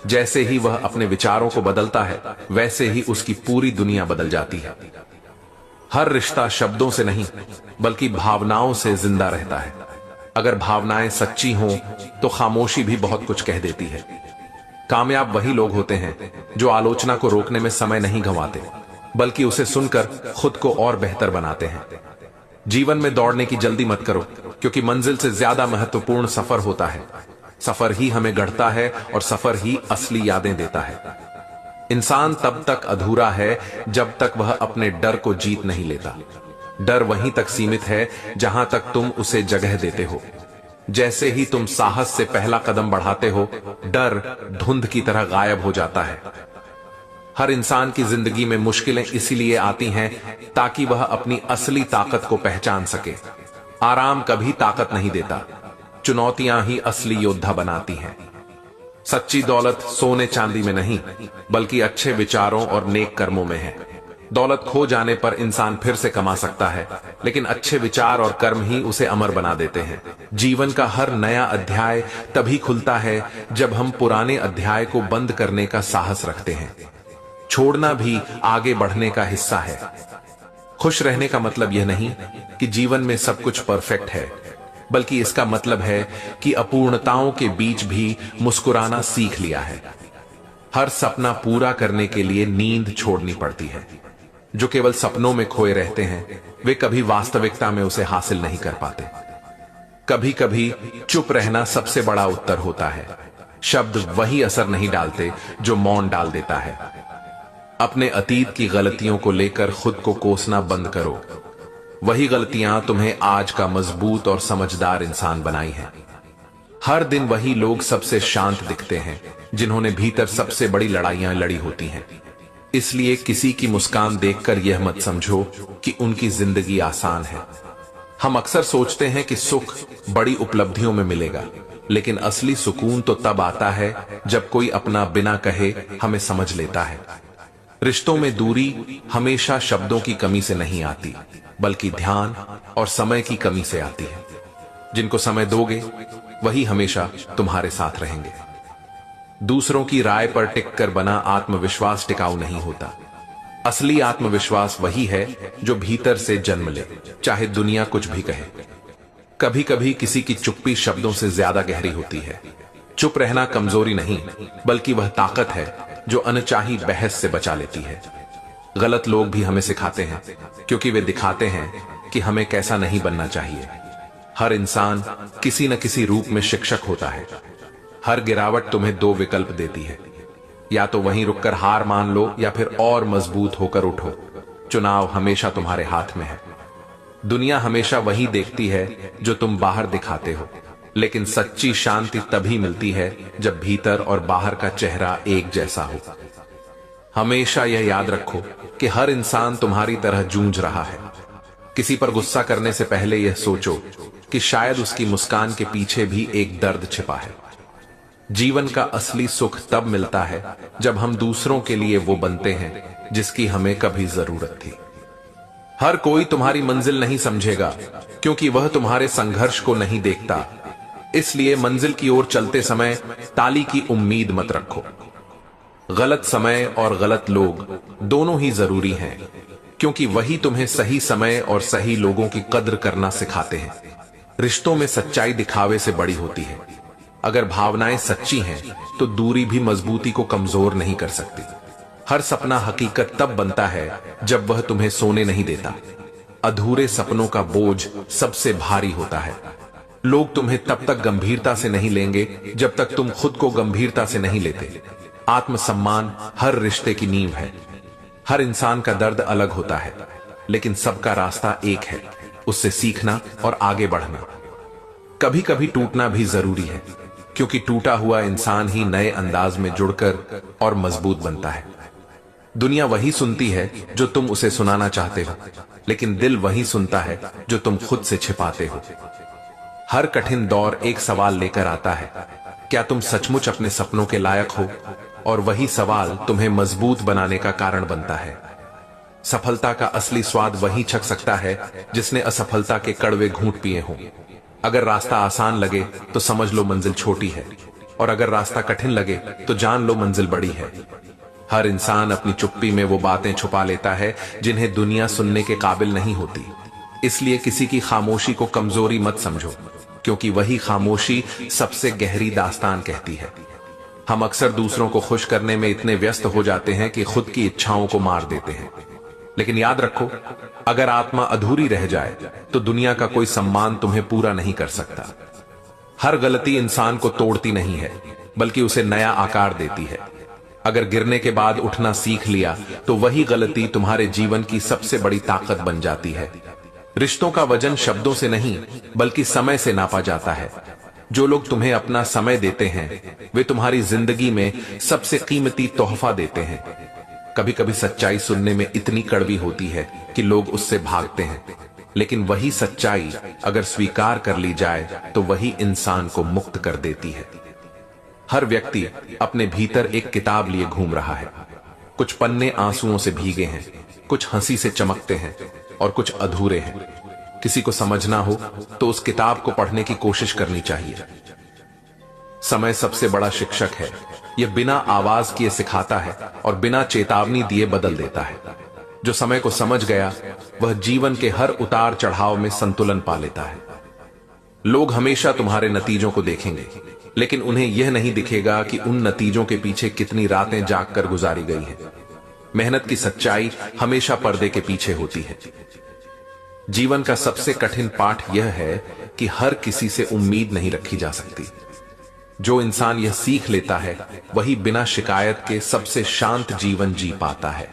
जैसे ही वह अपने विचारों को बदलता है वैसे ही उसकी पूरी दुनिया बदल जाती है। हर रिश्ता शब्दों से नहीं बल्कि भावनाओं से जिंदा रहता है। अगर भावनाएं सच्ची हों तो खामोशी भी बहुत कुछ कह देती है। कामयाब वही लोग होते हैं जो आलोचना को रोकने में समय नहीं गंवाते, बल्कि उसे सुनकर खुद को और बेहतर बनाते हैं। जीवन में दौड़ने की जल्दी मत करो, क्योंकि मंजिल से ज्यादा महत्वपूर्ण सफर होता है। सफर ही हमें गढ़ता है और सफर ही असली यादें देता है। इंसान तब तक अधूरा है जब तक वह अपने डर को जीत नहीं लेता। डर वहीं तक सीमित है जहां तक तुम उसे जगह देते हो। जैसे ही तुम साहस से पहला कदम बढ़ाते हो, डर धुंध की तरह गायब हो जाता है। हर इंसान की जिंदगी में मुश्किलें इसीलिए आती हैं ताकि वह अपनी असली ताकत को पहचान सके। आराम कभी ताकत नहीं देता, चुनौतियां ही असली योद्धा बनाती हैं। सच्ची दौलत सोने चांदी में नहीं बल्कि अच्छे विचारों और नेक कर्मों में है। दौलत खो जाने पर इंसान फिर से कमा सकता है, लेकिन अच्छे विचार और कर्म ही उसे अमर बना देते हैं। जीवन का हर नया अध्याय तभी खुलता है जब हम पुराने अध्याय को बंद करने का साहस रखते हैं। छोड़ना भी आगे बढ़ने का हिस्सा है। खुश रहने का मतलब यह नहीं कि जीवन में सब कुछ परफेक्ट है, बल्कि इसका मतलब है कि अपूर्णताओं के बीच भी मुस्कुराना सीख लिया है। हर सपना पूरा करने के लिए नींद छोड़नी पड़ती है। जो केवल सपनों में खोए रहते हैं वे कभी वास्तविकता में उसे हासिल नहीं कर पाते। कभी कभी चुप रहना सबसे बड़ा उत्तर होता है। शब्द वही असर नहीं डालते जो मौन डाल देता है। अपने अतीत की गलतियों को लेकर खुद को कोसना बंद करो। वही गलतियां तुम्हें आज का मजबूत और समझदार इंसान बनाई हैं। हर दिन वही लोग सबसे शांत दिखते हैं जिन्होंने भीतर सबसे बड़ी लड़ाइयां लड़ी होती हैं। इसलिए किसी की मुस्कान देखकर यह मत समझो कि उनकी जिंदगी आसान है। हम अक्सर सोचते हैं कि सुख बड़ी उपलब्धियों में मिलेगा, लेकिन असली सुकून तो तब आता है जब कोई अपना बिना कहे हमें समझ लेता है। रिश्तों में दूरी हमेशा शब्दों की कमी से नहीं आती, बल्कि ध्यान और समय की कमी से आती है। जिनको समय दोगे वही हमेशा तुम्हारे साथ रहेंगे। दूसरों की राय पर टिककर बना आत्मविश्वास टिकाऊ नहीं होता। असली आत्मविश्वास वही है जो भीतर से जन्म ले, चाहे दुनिया कुछ भी कहे। कभी कभी किसी की चुप्पी शब्दों से ज्यादा गहरी होती है। चुप रहना कमजोरी नहीं बल्कि वह ताकत है जो अनचाही बहस से बचा लेती है। गलत लोग भी हमें सिखाते हैं क्योंकि वे दिखाते हैं कि हमें कैसा नहीं बनना चाहिए। हर इंसान किसी न किसी रूप में शिक्षक होता है। हर गिरावट तुम्हें दो विकल्प देती है, या तो वहीं रुककर हार मान लो या फिर और मजबूत होकर उठो। चुनाव हमेशा तुम्हारे हाथ में है। दुनिया हमेशा वही देखती है जो तुम बाहर दिखाते हो, लेकिन सच्ची शांति तभी मिलती है जब भीतर और बाहर का चेहरा एक जैसा हो। हमेशा यह याद रखो कि हर इंसान तुम्हारी तरह जूझ रहा है। किसी पर गुस्सा करने से पहले यह सोचो कि शायद उसकी मुस्कान के पीछे भी एक दर्द छिपा है। जीवन का असली सुख तब मिलता है जब हम दूसरों के लिए वो बनते हैं जिसकी हमें कभी जरूरत थी। हर कोई तुम्हारी मंजिल नहीं समझेगा क्योंकि वह तुम्हारे संघर्ष को नहीं देखता। इसलिए मंजिल की ओर चलते समय ताली की उम्मीद मत रखो। गलत समय और गलत लोग दोनों ही जरूरी हैं, क्योंकि वही तुम्हें सही समय और सही लोगों की कद्र करना सिखाते हैं। रिश्तों में सच्चाई दिखावे से बड़ी होती है। अगर भावनाएं सच्ची हैं तो दूरी भी मजबूती को कमजोर नहीं कर सकती। हर सपना हकीकत तब बनता है जब वह तुम्हें सोने नहीं देता। अधूरे सपनों का बोझ सबसे भारी होता है। लोग तुम्हें तब तक गंभीरता से नहीं लेंगे जब तक तुम खुद को गंभीरता से नहीं लेते। आत्मसम्मान हर रिश्ते की नींव है। हर इंसान का दर्द अलग होता है, लेकिन सबका रास्ता एक है, उससे सीखना और आगे बढ़ना। कभी कभी टूटना भी जरूरी है, क्योंकि टूटा हुआ इंसान ही नए अंदाज में जुड़कर और मजबूत बनता है। दुनिया वही सुनती है जो तुम उसे सुनाना चाहते हो, लेकिन दिल वही सुनता है जो तुम खुद से छिपाते हो। हर कठिन दौर एक सवाल लेकर आता है, क्या तुम सचमुच अपने सपनों के लायक हो? और वही सवाल तुम्हें मजबूत बनाने का कारण बनता है। सफलता का असली स्वाद वही छक सकता है जिसने असफलता के कड़वे घूंट पिए हों। अगर रास्ता आसान लगे तो समझ लो मंजिल छोटी है, और अगर रास्ता कठिन लगे तो जान लो मंजिल बड़ी है। हर इंसान अपनी चुप्पी में वो बातें छुपा लेता है जिन्हें दुनिया सुनने के काबिल नहीं होती। इसलिए किसी की खामोशी को कमजोरी मत समझो, क्योंकि वही खामोशी सबसे गहरी दास्तान कहती है। हम अक्सर दूसरों को खुश करने में इतने व्यस्त हो जाते हैं कि खुद की इच्छाओं को मार देते हैं। लेकिन याद रखो, अगर आत्मा अधूरी रह जाए तो दुनिया का कोई सम्मान तुम्हें पूरा नहीं कर सकता। हर गलती इंसान को तोड़ती नहीं है, बल्कि उसे नया आकार देती है। अगर गिरने के बाद उठना सीख लिया तो वही गलती तुम्हारे जीवन की सबसे बड़ी ताकत बन जाती है। रिश्तों का वजन शब्दों से नहीं, बल्कि समय से नापा जाता है। जो लोग तुम्हें अपना समय देते हैं, वे तुम्हारी जिंदगी में सबसे कीमती तोहफा देते हैं। कभी कभी सच्चाई सुनने में इतनी कड़वी होती है कि लोग उससे भागते हैं, लेकिन वही सच्चाई अगर स्वीकार कर ली जाए तो वही इंसान को मुक्त कर देती है। हर व्यक्ति अपने भीतर एक किताब लिए घूम रहा है। कुछ पन्ने आंसुओं से भीगे हैं, कुछ हंसी से चमकते हैं और कुछ अधूरे हैं। किसी को समझना हो तो उस किताब को पढ़ने की कोशिश करनी चाहिए। समय सबसे बड़ा शिक्षक है। यह बिना आवाज किए सिखाता है और बिना चेतावनी दिए बदल देता है। जो समय को समझ गया वह जीवन के हर उतार चढ़ाव में संतुलन पा लेता है। लोग हमेशा तुम्हारे नतीजों को देखेंगे, लेकिन उन्हें यह नहीं दिखेगा कि उन नतीजों के पीछे कितनी रातें जागकर गुजारी गई हैं। मेहनत की सच्चाई हमेशा पर्दे के पीछे होती है। जीवन का सबसे कठिन पाठ यह है कि हर किसी से उम्मीद नहीं रखी जा सकती। जो इंसान यह सीख लेता है वही बिना शिकायत के सबसे शांत जीवन जी पाता है।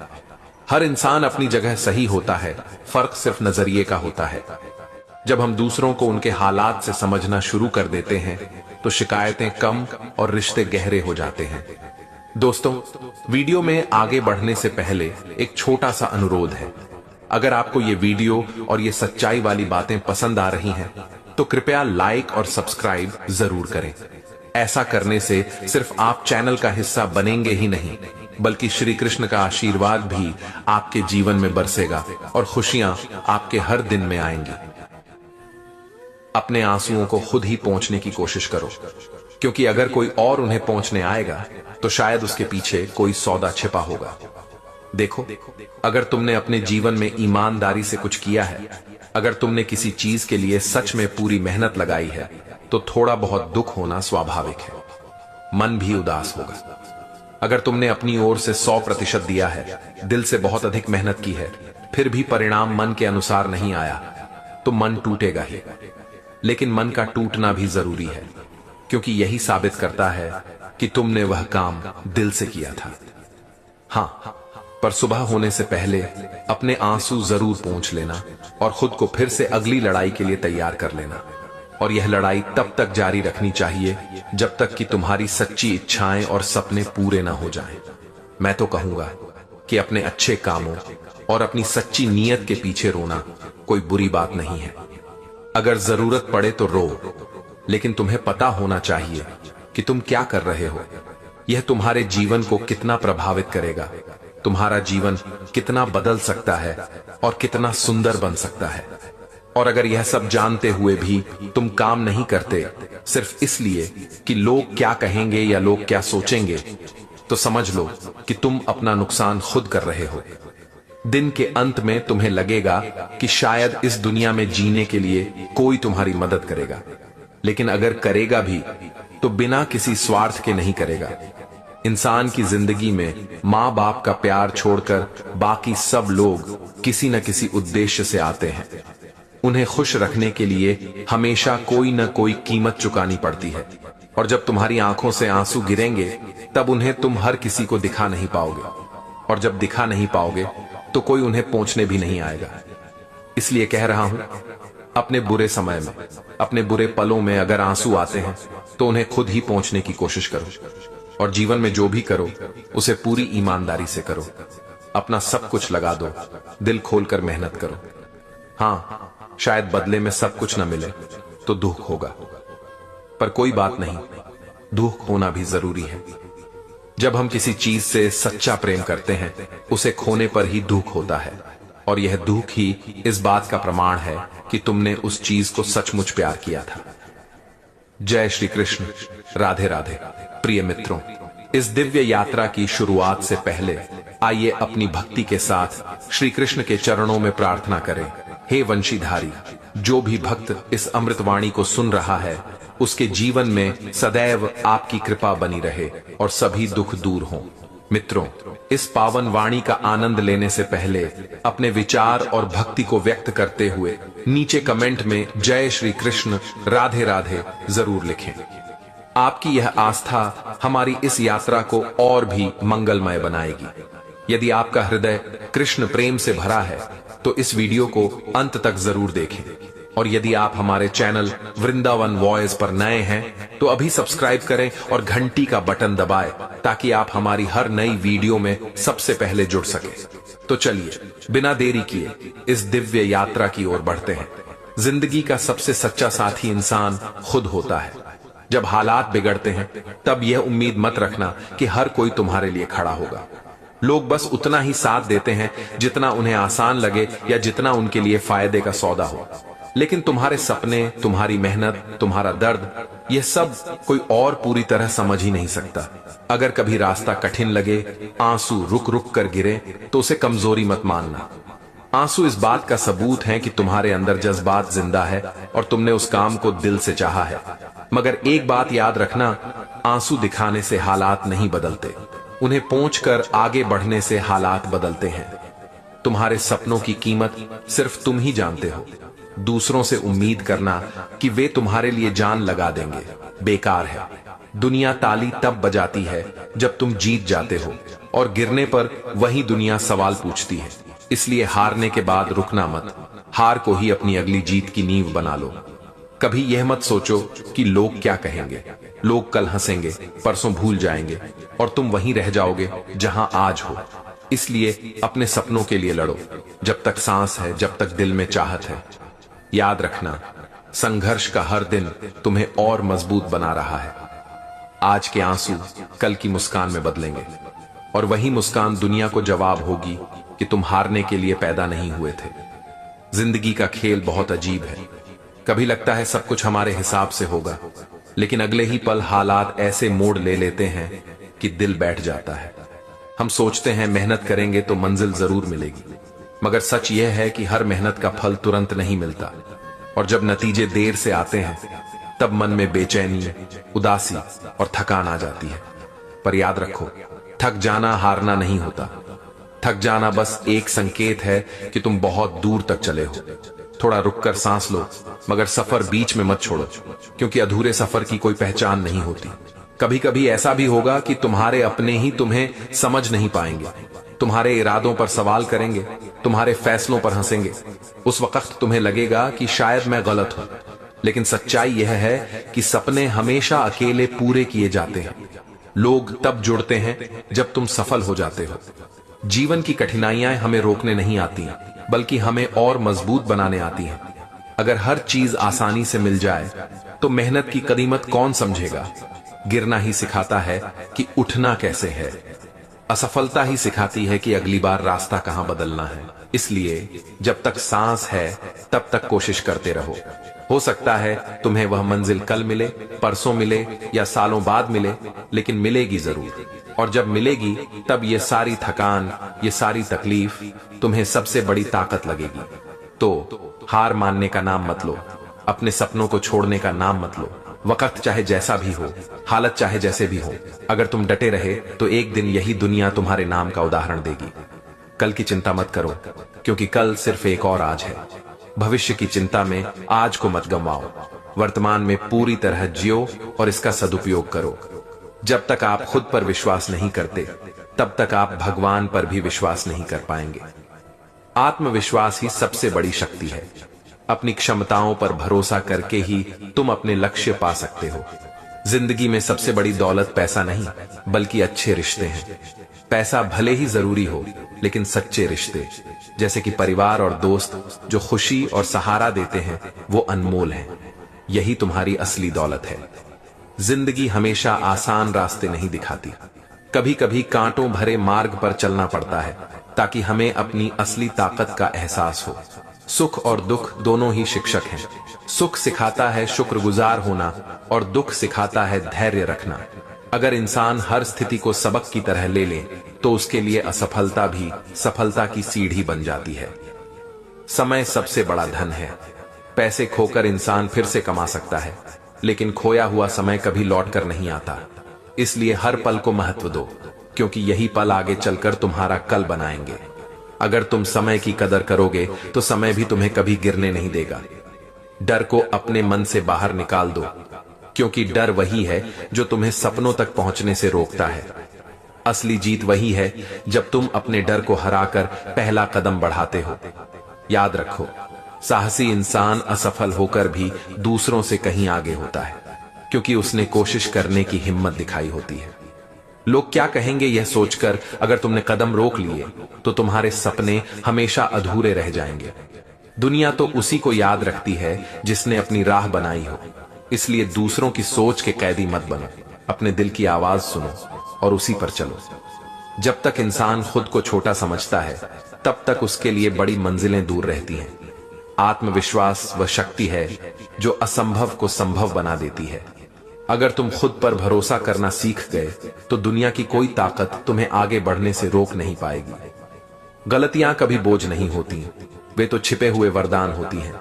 हर इंसान अपनी जगह सही होता है, फर्क सिर्फ नजरिए का होता है। जब हम दूसरों को उनके हालात से समझना शुरू कर देते हैं तो शिकायतें कम और रिश्ते गहरे हो जाते हैं। दोस्तों, वीडियो में आगे बढ़ने से पहले एक छोटा सा अनुरोध है। अगर आपको ये वीडियो और ये सच्चाई वाली बातें पसंद आ रही हैं तो कृपया लाइक और सब्सक्राइब जरूर करें। ऐसा करने से सिर्फ आप चैनल का हिस्सा बनेंगे ही नहीं, बल्कि श्री कृष्ण का आशीर्वाद भी आपके जीवन में बरसेगा और खुशियां आपके हर दिन में आएंगी। अपने आंसुओं को खुद ही पोंछने की कोशिश करो, क्योंकि अगर कोई और उन्हें पोंछने आएगा तो शायद उसके पीछे कोई सौदा छिपा होगा। देखो, अगर तुमने अपने जीवन में ईमानदारी से कुछ किया है, अगर तुमने किसी चीज के लिए सच में पूरी मेहनत लगाई है, तो थोड़ा बहुत दुख होना स्वाभाविक है। मन भी उदास होगा। अगर तुमने अपनी ओर से 100% दिया है, दिल से बहुत अधिक मेहनत की है, फिर भी परिणाम मन के अनुसार नहीं आया, तो मन टूटेगा ही। लेकिन मन का टूटना भी जरूरी है, क्योंकि यही साबित करता है कि तुमने वह काम दिल से किया था। हाँ, पर सुबह होने से पहले अपने आंसू जरूर पोंछ लेना और खुद को फिर से अगली लड़ाई के लिए तैयार कर लेना। और यह लड़ाई तब तक जारी रखनी चाहिए जब तक कि तुम्हारी सच्ची इच्छाएं और सपने पूरे ना हो जाएं। मैं तो कहूंगा कि अपने अच्छे कामों और अपनी सच्ची नीयत के पीछे रोना कोई बुरी बात नहीं है। अगर जरूरत पड़े तो रो, लेकिन तुम्हें पता होना चाहिए कि तुम क्या कर रहे हो। यह तुम्हारे जीवन को कितना प्रभावित करेगा, तुम्हारा जीवन कितना बदल सकता है और कितना सुंदर बन सकता है। और अगर यह सब जानते हुए भी तुम काम नहीं करते सिर्फ इसलिए कि लोग क्या कहेंगे या लोग क्या सोचेंगे, तो समझ लो कि तुम अपना नुकसान खुद कर रहे हो। दिन के अंत में तुम्हें लगेगा कि शायद इस दुनिया में जीने के लिए कोई तुम्हारी मदद करेगा, लेकिन अगर करेगा भी तो बिना किसी स्वार्थ के नहीं करेगा। इंसान की जिंदगी में माँ बाप का प्यार छोड़कर बाकी सब लोग किसी न किसी उद्देश्य से आते हैं। उन्हें खुश रखने के लिए हमेशा कोई न कोई कीमत चुकानी पड़ती है, और जब तुम्हारी आंखों से आंसू गिरेंगे तब उन्हें तुम हर किसी को दिखा नहीं पाओगे, और जब दिखा नहीं पाओगे तो कोई उन्हें पोंछने भी नहीं आएगा। इसलिए कह रहा हूं, अपने बुरे समय में, अपने बुरे पलों में अगर आंसू आते हैं तो उन्हें खुद ही पोंछने की कोशिश करो, और जीवन में जो भी करो उसे पूरी ईमानदारी से करो। अपना सब कुछ लगा दो, दिल खोलकर मेहनत करो। हां, शायद बदले में सब कुछ न मिले तो दुख होगा, पर कोई बात नहीं, दुख होना भी जरूरी है। जब हम किसी चीज से सच्चा प्रेम करते हैं उसे खोने पर ही दुख होता है, और यह दुख ही इस बात का प्रमाण है कि तुमने उस चीज को सचमुच प्यार किया था। जय श्री कृष्ण। राधे राधे। प्रिय मित्रों, इस दिव्य यात्रा की शुरुआत से पहले आइए अपनी भक्ति के साथ श्री कृष्ण के चरणों में प्रार्थना करें। हे वंशीधारी, जो भी भक्त इस अमृतवाणी को सुन रहा है उसके जीवन में सदैव आपकी कृपा बनी रहे और सभी दुख दूर हों। मित्रों, इस पावन वाणी का आनंद लेने से पहले अपने विचार और भक्ति को व्यक्त करते हुए नीचे कमेंट में जय श्री कृष्ण राधे राधे जरूर लिखें। आपकी यह आस्था हमारी इस यात्रा को और भी मंगलमय बनाएगी। यदि आपका हृदय कृष्ण प्रेम से भरा है तो इस वीडियो को अंत तक जरूर देखें, और यदि आप हमारे चैनल वृंदावन वॉइस पर नए हैं तो अभी सब्सक्राइब करें और घंटी का बटन दबाएं ताकि आप हमारी हर नई वीडियो में सबसे पहले जुड़ सके। तो चलिए बिना देरी किए इस दिव्य यात्रा की ओर बढ़ते हैं। जिंदगी का सबसे सच्चा साथी इंसान खुद होता है। जब हालात बिगड़ते हैं तब यह उम्मीद मत रखना कि हर कोई तुम्हारे लिए खड़ा होगा। लोग बस उतना ही साथ देते हैं जितना उन्हें आसान लगे या जितना उनके लिए फायदे का सौदा हो, लेकिन तुम्हारे सपने, तुम्हारी मेहनत, तुम्हारा दर्द, यह सब कोई और पूरी तरह समझ ही नहीं सकता। अगर कभी रास्ता कठिन लगे, आंसू रुक रुक कर गिरे तो उसे कमजोरी मत मानना। आंसू इस बात का सबूत है कि तुम्हारे अंदर जज्बात जिंदा है और तुमने उस काम को दिल से चाहा है। मगर एक बात याद रखना, आंसू दिखाने से हालात नहीं बदलते, उन्हें पोंछकर आगे बढ़ने से हालात बदलते हैं। तुम्हारे सपनों की कीमत सिर्फ तुम ही जानते हो। दूसरों से उम्मीद करना कि वे तुम्हारे लिए जान लगा देंगे बेकार है। दुनिया ताली तब बजाती है जब तुम जीत जाते हो, और गिरने पर वही दुनिया सवाल पूछती है। इसलिए हारने के बाद रुकना मत, हार को ही अपनी अगली जीत की नींव बना लो। कभी यह मत सोचो कि लोग क्या कहेंगे। लोग कल हंसेंगे, परसों भूल जाएंगे, और तुम वहीं रह जाओगे जहां आज हो। इसलिए अपने सपनों के लिए लड़ो, जब तक सांस है, जब तक दिल में चाहत है। याद रखना, संघर्ष का हर दिन तुम्हें और मजबूत बना रहा है। आज के आंसू कल की मुस्कान में बदलेंगे, और वही मुस्कान दुनिया को जवाब होगी कि तुम हारने के लिए पैदा नहीं हुए थे। जिंदगी का खेल बहुत अजीब है। कभी लगता है सब कुछ हमारे हिसाब से होगा, लेकिन अगले ही पल हालात ऐसे मोड़ ले लेते हैं कि दिल बैठ जाता है। हम सोचते हैं मेहनत करेंगे तो मंजिल जरूर मिलेगी, मगर सच यह है कि हर मेहनत का फल तुरंत नहीं मिलता, और जब नतीजे देर से आते हैं तब मन में बेचैनी, उदासी और थकान आ जाती है। पर याद रखो, थक जाना हारना नहीं होता। थक जाना बस एक संकेत है कि तुम बहुत दूर तक चले हो। थोड़ा रुककर सांस लो, मगर सफर बीच में मत छोड़ो, क्योंकि अधूरे सफर की कोई पहचान नहीं होती। कभी कभी ऐसा भी होगा कि तुम्हारे अपने ही तुम्हें समझ नहीं पाएंगे, तुम्हारे इरादों पर सवाल करेंगे, तुम्हारे फैसलों पर हंसेंगे। उस वक्त तुम्हें लगेगा कि शायद मैं गलत हूं, लेकिन सच्चाई यह है कि सपने हमेशा अकेले पूरे किए जाते हैं। लोग तब जुड़ते हैं जब तुम सफल हो जाते हो। जीवन की कठिनाइयां हमें रोकने नहीं आती, बल्कि हमें और मजबूत बनाने आती हैं। अगर हर चीज आसानी से मिल जाए तो मेहनत की कीमत कौन समझेगा। गिरना ही सिखाता है कि उठना कैसे है। असफलता ही सिखाती है कि अगली बार रास्ता कहां बदलना है। इसलिए जब तक सांस है तब तक कोशिश करते रहो। हो सकता है तुम्हें वह मंजिल कल मिले, परसों मिले या सालों बाद मिले, लेकिन मिलेगी जरूर। और जब मिलेगी तब ये सारी थकान, ये सारी तकलीफ तुम्हें सबसे बड़ी ताकत लगेगी। तो हार मानने का नाम मत लो, अपने सपनों को छोड़ने का नाम मत लो। वक्त चाहे जैसा भी हो, हालत चाहे जैसे भी हो, अगर तुम डटे रहे तो एक दिन यही दुनिया तुम्हारे नाम का उदाहरण देगी। कल की चिंता मत करो, क्योंकि कल सिर्फ एक और आज है। भविष्य की चिंता में आज को मत गंवाओ। वर्तमान में पूरी तरह जियो और इसका सदुपयोग करो। जब तक आप खुद पर विश्वास नहीं करते, तब तक आप भगवान पर भी विश्वास नहीं कर पाएंगे। आत्मविश्वास ही सबसे बड़ी शक्ति है। अपनी क्षमताओं पर भरोसा करके ही तुम अपने लक्ष्य पा सकते हो। जिंदगी में सबसे बड़ी दौलत पैसा नहीं, बल्कि अच्छे रिश्ते हैं। पैसा भले ही जरूरी हो, लेकिन सच्चे रिश्ते, जैसे कि परिवार और दोस्त जो खुशी और सहारा देते हैं, वो अनमोल हैं। यही तुम्हारी असली दौलत है। जिंदगी हमेशा आसान रास्ते नहीं दिखाती। कभी कभी कांटों भरे मार्ग पर चलना पड़ता है, ताकि हमें अपनी असली ताकत का एहसास हो। सुख और दुख दोनों ही शिक्षक हैं। सुख सिखाता है शुक्रगुजार होना, और दुख सिखाता है धैर्य रखना। अगर इंसान हर स्थिति को सबक की तरह ले ले, तो उसके लिए असफलता भी सफलता की सीढ़ी बन जाती है। समय सबसे बड़ा धन है। पैसे खोकर इंसान फिर से कमा सकता है, लेकिन खोया हुआ समय कभी लौट कर नहीं आता। इसलिए हर पल को महत्व दो, क्योंकि यही पल आगे चलकर तुम्हारा कल बनाएंगे। अगर तुम समय की कदर करोगे, तो समय भी तुम्हें कभी गिरने नहीं देगा। डर को अपने मन से बाहर निकाल दो, क्योंकि डर वही है जो तुम्हें सपनों तक पहुंचने से रोकता है। असली जीत वही है जब तुम अपने डर को हराकर पहला कदम बढ़ाते हो। याद रखो, साहसी इंसान असफल होकर भी दूसरों से कहीं आगे होता है, क्योंकि उसने कोशिश करने की हिम्मत दिखाई होती है। लोग क्या कहेंगे यह सोचकर अगर तुमने कदम रोक लिए, तो तुम्हारे सपने हमेशा अधूरे रह जाएंगे। दुनिया तो उसी को याद रखती है जिसने अपनी राह बनाई हो। इसलिए दूसरों की सोच के कैदी मत बनो, अपने दिल की आवाज सुनो और उसी पर चलो। जब तक इंसान खुद को छोटा समझता है, तब तक उसके लिए बड़ी मंजिलें दूर रहती हैं। आत्मविश्वास वह शक्ति है जो असंभव को संभव बना देती है। अगर तुम खुद पर भरोसा करना सीख गए, तो दुनिया की कोई ताकत तुम्हें आगे बढ़ने से रोक नहीं पाएगी। गलतियां कभी बोझ नहीं होती, वे तो छिपे हुए वरदान होती हैं।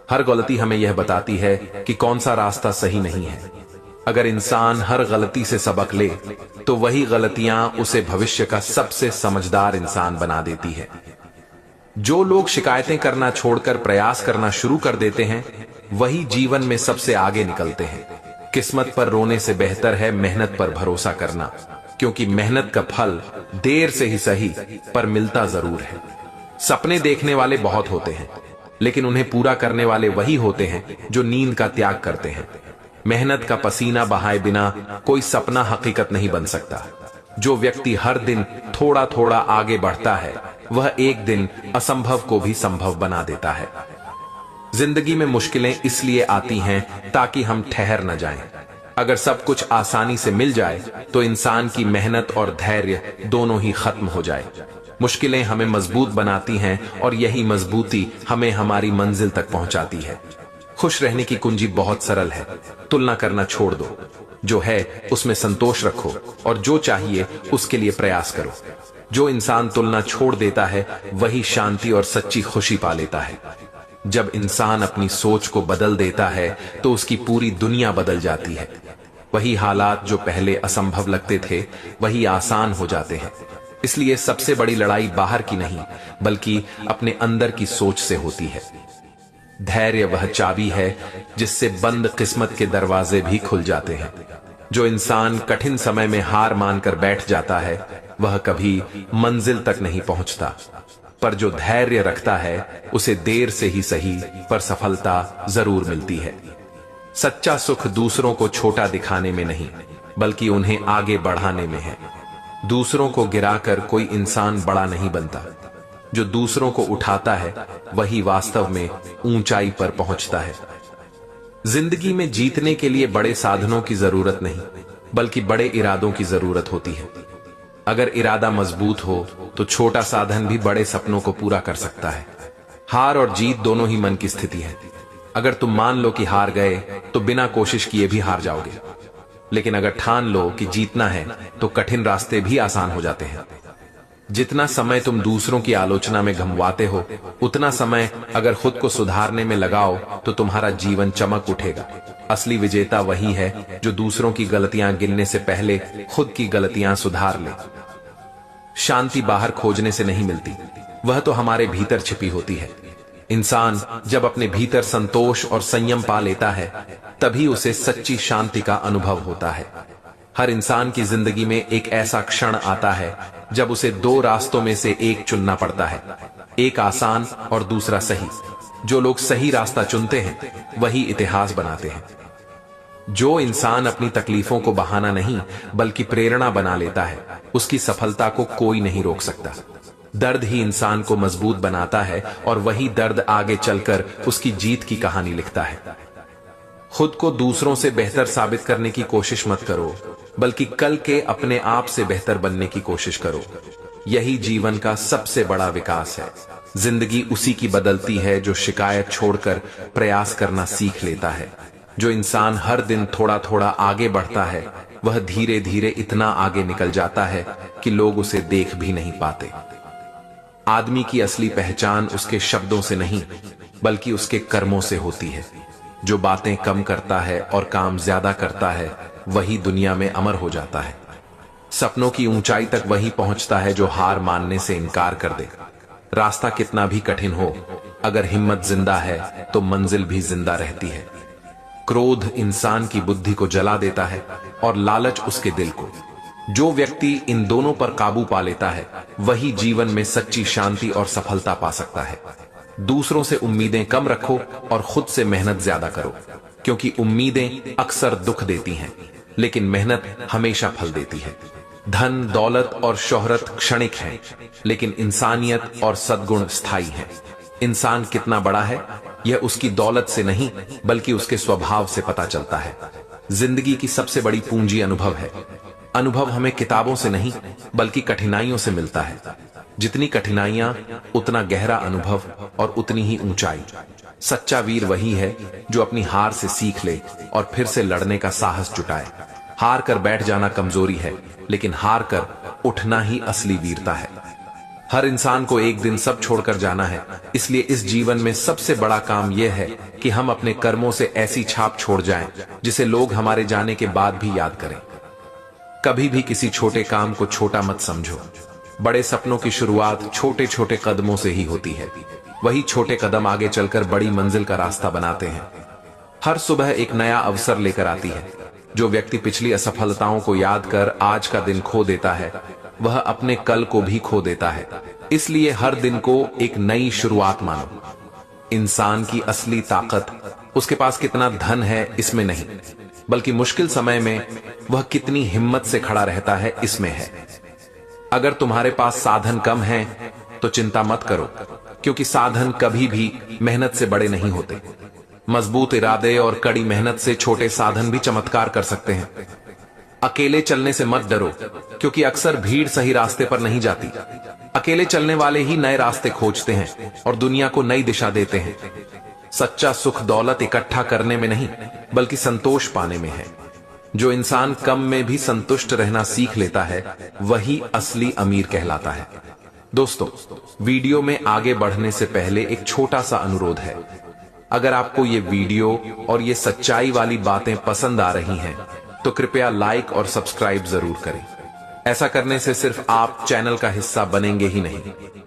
हर गलती हमें यह बताती है कि कौन सा रास्ता सही नहीं है। अगर इंसान हर गलती से सबक ले, तो वही गलतियां उसे भविष्य का सबसे समझदार इंसान बना देती है। जो लोग शिकायतें करना छोड़कर प्रयास करना शुरू कर देते हैं, वही जीवन में सबसे आगे निकलते हैं। किस्मत पर रोने से बेहतर है मेहनत पर भरोसा करना, क्योंकि मेहनत का फल देर से ही सही, पर मिलता जरूर है। सपने देखने वाले बहुत होते हैं, लेकिन उन्हें पूरा करने वाले वही होते हैं जो नींद का त्याग करते हैं। मेहनत का पसीना बहाए बिना कोई सपना हकीकत नहीं बन सकता। जो व्यक्ति हर दिन थोड़ा थोड़ा आगे बढ़ता है, वह एक दिन असंभव को भी संभव बना देता है। जिंदगी में मुश्किलें इसलिए आती हैं ताकि हम ठहर न जाएं। अगर सब कुछ आसानी से मिल जाए, तो इंसान की मेहनत और धैर्य दोनों ही खत्म हो जाए। मुश्किलें हमें मजबूत बनाती हैं, और यही मजबूती हमें हमारी मंजिल तक पहुंचाती है। खुश रहने की कुंजी बहुत सरल है। तुलना करना छोड़ दो, जो है उसमें संतोष रखो, और जो चाहिए उसके लिए प्रयास करो। जो इंसान तुलना छोड़ देता है, वही शांति और सच्ची खुशी पा लेता है। जब इंसान अपनी सोच को बदल देता है, तो उसकी पूरी दुनिया बदल जाती है। वही हालात जो पहले असंभव लगते थे, वही आसान हो जाते हैं। इसलिए सबसे बड़ी लड़ाई बाहर की नहीं, बल्कि अपने अंदर की सोच से होती है। धैर्य वह चाबी है जिससे बंद किस्मत के दरवाजे भी खुल जाते हैं। जो इंसान कठिन समय में हार मानकर बैठ जाता है, वह कभी मंजिल तक नहीं पहुंचता। पर जो धैर्य रखता है, उसे देर से ही सही, पर सफलता जरूर मिलती है। सच्चा सुख दूसरों को छोटा दिखाने में नहीं, बल्कि उन्हें आगे बढ़ाने में है। दूसरों को गिराकर कोई इंसान बड़ा नहीं बनता। जो दूसरों को उठाता है, वही वास्तव में ऊंचाई पर पहुंचता है। जिंदगी में जीतने के लिए बड़े साधनों की जरूरत नहीं, बल्कि बड़े इरादों की जरूरत होती है। अगर इरादा मजबूत हो, तो छोटा साधन भी बड़े सपनों को पूरा कर सकता है। हार और जीत दोनों ही मन की स्थिति है। अगर तुम मान लो कि हार गए, तो बिना कोशिश किए भी हार जाओगे। लेकिन अगर ठान लो कि जीतना है, तो कठिन रास्ते भी आसान हो जाते हैं। जितना समय तुम दूसरों की आलोचना में गंवाते हो, उतना समय अगर खुद को सुधारने में लगाओ, तो तुम्हारा जीवन चमक उठेगा। असली विजेता वही है जो दूसरों की गलतियां गिनने से पहले खुद की गलतियां सुधार ले। शांति बाहर खोजने से नहीं मिलती, वह तो हमारे भीतर छिपी होती है। इंसान जब अपने भीतर संतोष और संयम पा लेता है, तभी उसे सच्ची शांति का अनुभव होता है। हर इंसान की जिंदगी में एक ऐसा क्षण आता है जब उसे दो रास्तों में से एक चुनना पड़ता है, एक आसान और दूसरा सही। जो लोग सही रास्ता चुनते हैं वही इतिहास बनाते हैं। जो इंसान अपनी तकलीफों को बहाना नहीं बल्कि प्रेरणा बना लेता है, उसकी सफलता को कोई नहीं रोक सकता। दर्द ही इंसान को मजबूत बनाता है और वही दर्द आगे चलकर उसकी जीत की कहानी लिखता है। खुद को दूसरों से बेहतर साबित करने की कोशिश मत करो, बल्कि कल के अपने आप से बेहतर बनने की कोशिश करो। यही जीवन का सबसे बड़ा विकास है। जिंदगी उसी की बदलती है जो शिकायत छोड़कर प्रयास करना सीख लेता है। जो इंसान हर दिन थोड़ा थोड़ा आगे बढ़ता है, वह धीरे धीरे इतना आगे निकल जाता है कि लोग उसे देख भी नहीं पाते। आदमी की असली पहचान उसके शब्दों से नहीं बल्कि उसके कर्मों से होती है। जो बातें कम करता है और काम ज्यादा करता है, वही दुनिया में अमर हो जाता है। सपनों की ऊंचाई तक वही पहुंचता है जो हार मानने से इनकार कर दे। रास्ता कितना भी कठिन हो, अगर हिम्मत जिंदा है तो मंजिल भी जिंदा रहती है। क्रोध इंसान की बुद्धि को जला देता है और लालच उसके दिल को। जो व्यक्ति इन दोनों पर काबू पा लेता है, वही जीवन में सच्ची शांति और सफलता पा सकता है। दूसरों से उम्मीदें कम रखो और खुद से मेहनत ज्यादा करो, क्योंकि उम्मीदें अक्सर दुख देती हैं, लेकिन मेहनत हमेशा फल देती है। धन, दौलत और शोहरत क्षणिक हैं, लेकिन इंसानियत और सद्गुण स्थायी हैं। इंसान कितना बड़ा है, यह उसकी दौलत से नहीं बल्कि उसके स्वभाव से पता चलता है। जिंदगी की सबसे बड़ी पूंजी अनुभव है। अनुभव हमें किताबों से नहीं बल्कि कठिनाइयों से मिलता है। जितनी कठिनाइयां, उतना गहरा अनुभव और उतनी ही ऊंचाई। सच्चा वीर वही है जो अपनी हार से सीख ले और फिर से लड़ने का साहस जुटाए। हार कर बैठ जाना कमजोरी है, लेकिन हार कर उठना ही असली वीरता है। हर इंसान को एक दिन सब छोड़कर जाना है, इसलिए इस जीवन में सबसे बड़ा काम यह है कि हम अपने कर्मों से ऐसी छाप छोड़ जाएं जिसे लोग हमारे जाने के बाद भी याद करें। कभी भी किसी छोटे काम को छोटा मत समझो। बड़े सपनों की शुरुआत छोटे छोटे कदमों से ही होती है। वही छोटे कदम आगे चलकर बड़ी मंजिल का रास्ता बनाते हैं। हर सुबह एक नया अवसर लेकर आती है। जो व्यक्ति पिछली असफलताओं को याद कर आज का दिन खो देता है, वह अपने कल को भी खो देता है। इसलिए हर दिन को एक नई शुरुआत मानो। इंसान की असली ताकत उसके पास कितना धन है इसमें नहीं, बल्कि मुश्किल समय में वह कितनी हिम्मत से खड़ा रहता है इसमें है। अगर तुम्हारे पास साधन कम हैं, तो चिंता मत करो, क्योंकि साधन कभी भी मेहनत से बड़े नहीं होते। मजबूत इरादे और कड़ी मेहनत से छोटे साधन भी चमत्कार कर सकते हैं। अकेले चलने से मत डरो, क्योंकि अक्सर भीड़ सही रास्ते पर नहीं जाती। अकेले चलने वाले ही नए रास्ते खोजते हैं और दुनिया को नई दिशा देते हैं। सच्चा सुख दौलत इकट्ठा करने में नहीं बल्कि संतोष पाने में है। जो इंसान कम में भी संतुष्ट रहना सीख लेता है, वही असली अमीर कहलाता है। दोस्तों, वीडियो में आगे बढ़ने से पहले एक छोटा सा अनुरोध है। अगर आपको ये वीडियो और ये सच्चाई वाली बातें पसंद आ रही हैं, तो कृपया लाइक और सब्सक्राइब जरूर करें। ऐसा करने से सिर्फ आप चैनल का हिस्सा बनेंगे ही नहीं,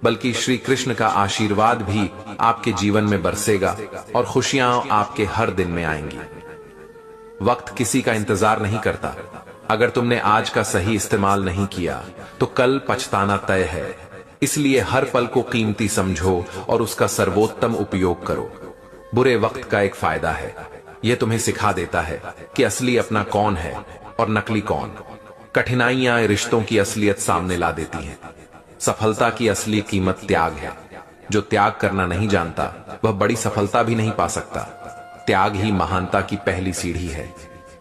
बल्कि श्री कृष्ण का आशीर्वाद भी आपके जीवन में बरसेगा और खुशियां आपके हर दिन में आएंगी। वक्त किसी का इंतजार नहीं करता। अगर तुमने आज का सही इस्तेमाल नहीं किया, तो कल पछताना तय है। इसलिए हर पल को कीमती समझो और उसका सर्वोत्तम उपयोग करो। बुरे वक्त का एक फायदा है, यह तुम्हें सिखा देता है कि असली अपना कौन है और नकली कौन। कठिनाइयां रिश्तों की असलियत सामने ला देती हैं। सफलता की असली कीमत त्याग है। जो त्याग करना नहीं जानता, वह बड़ी सफलता भी नहीं पा सकता। त्याग ही महानता की पहली सीढ़ी है।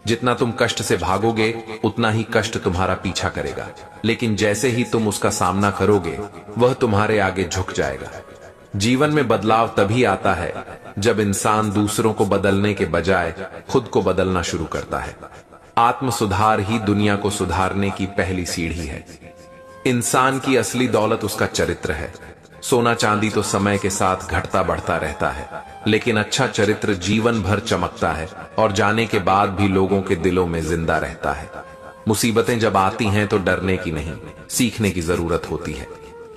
जितना तुम कष्ट से भागोगे, उतना ही कष्ट तुम्हारा पीछा करेगा, लेकिन जैसे ही तुम उसका सामना करोगे, वह तुम्हारे आगे झुक जाएगा। जीवन में बदलाव तभी आता है जब इंसान दूसरों को बदलने के बजाय खुद को बदलना शुरू करता है। आत्म सुधार ही दुनिया को सुधारने की पहली सीढ़ी है। इंसान की असली दौलत उसका चरित्र है। सोना चांदी तो समय के साथ घटता बढ़ता रहता है, लेकिन अच्छा चरित्र जीवन भर चमकता है और जाने के बाद भी लोगों के दिलों में जिंदा रहता है। मुसीबतें जब आती हैं तो डरने की नहीं, सीखने की जरूरत होती है।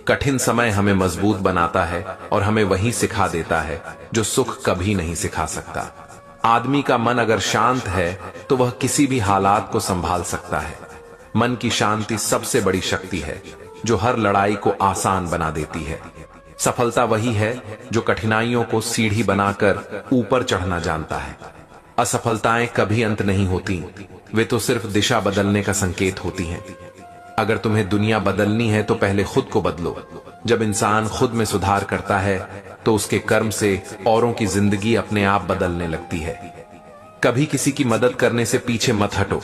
कठिन समय हमें मजबूत बनाता है और हमें वही सिखा देता है जो सुख कभी नहीं सिखा सकता। आदमी का मन अगर शांत है तो वह किसी भी हालात को संभाल सकता है। मन की शांति सबसे बड़ी शक्ति है जो हर लड़ाई को आसान बना देती है। सफलता वही है जो कठिनाइयों को सीढ़ी बनाकर ऊपर चढ़ना जानता है। असफलताएं कभी अंत नहीं होती, वे तो सिर्फ दिशा बदलने का संकेत होती हैं। अगर तुम्हें दुनिया बदलनी है तो पहले खुद को बदलो। जब इंसान खुद में सुधार करता है तो उसके कर्म से औरों की जिंदगी अपने आप बदलने लगती है। कभी किसी की मदद करने से पीछे मत हटो,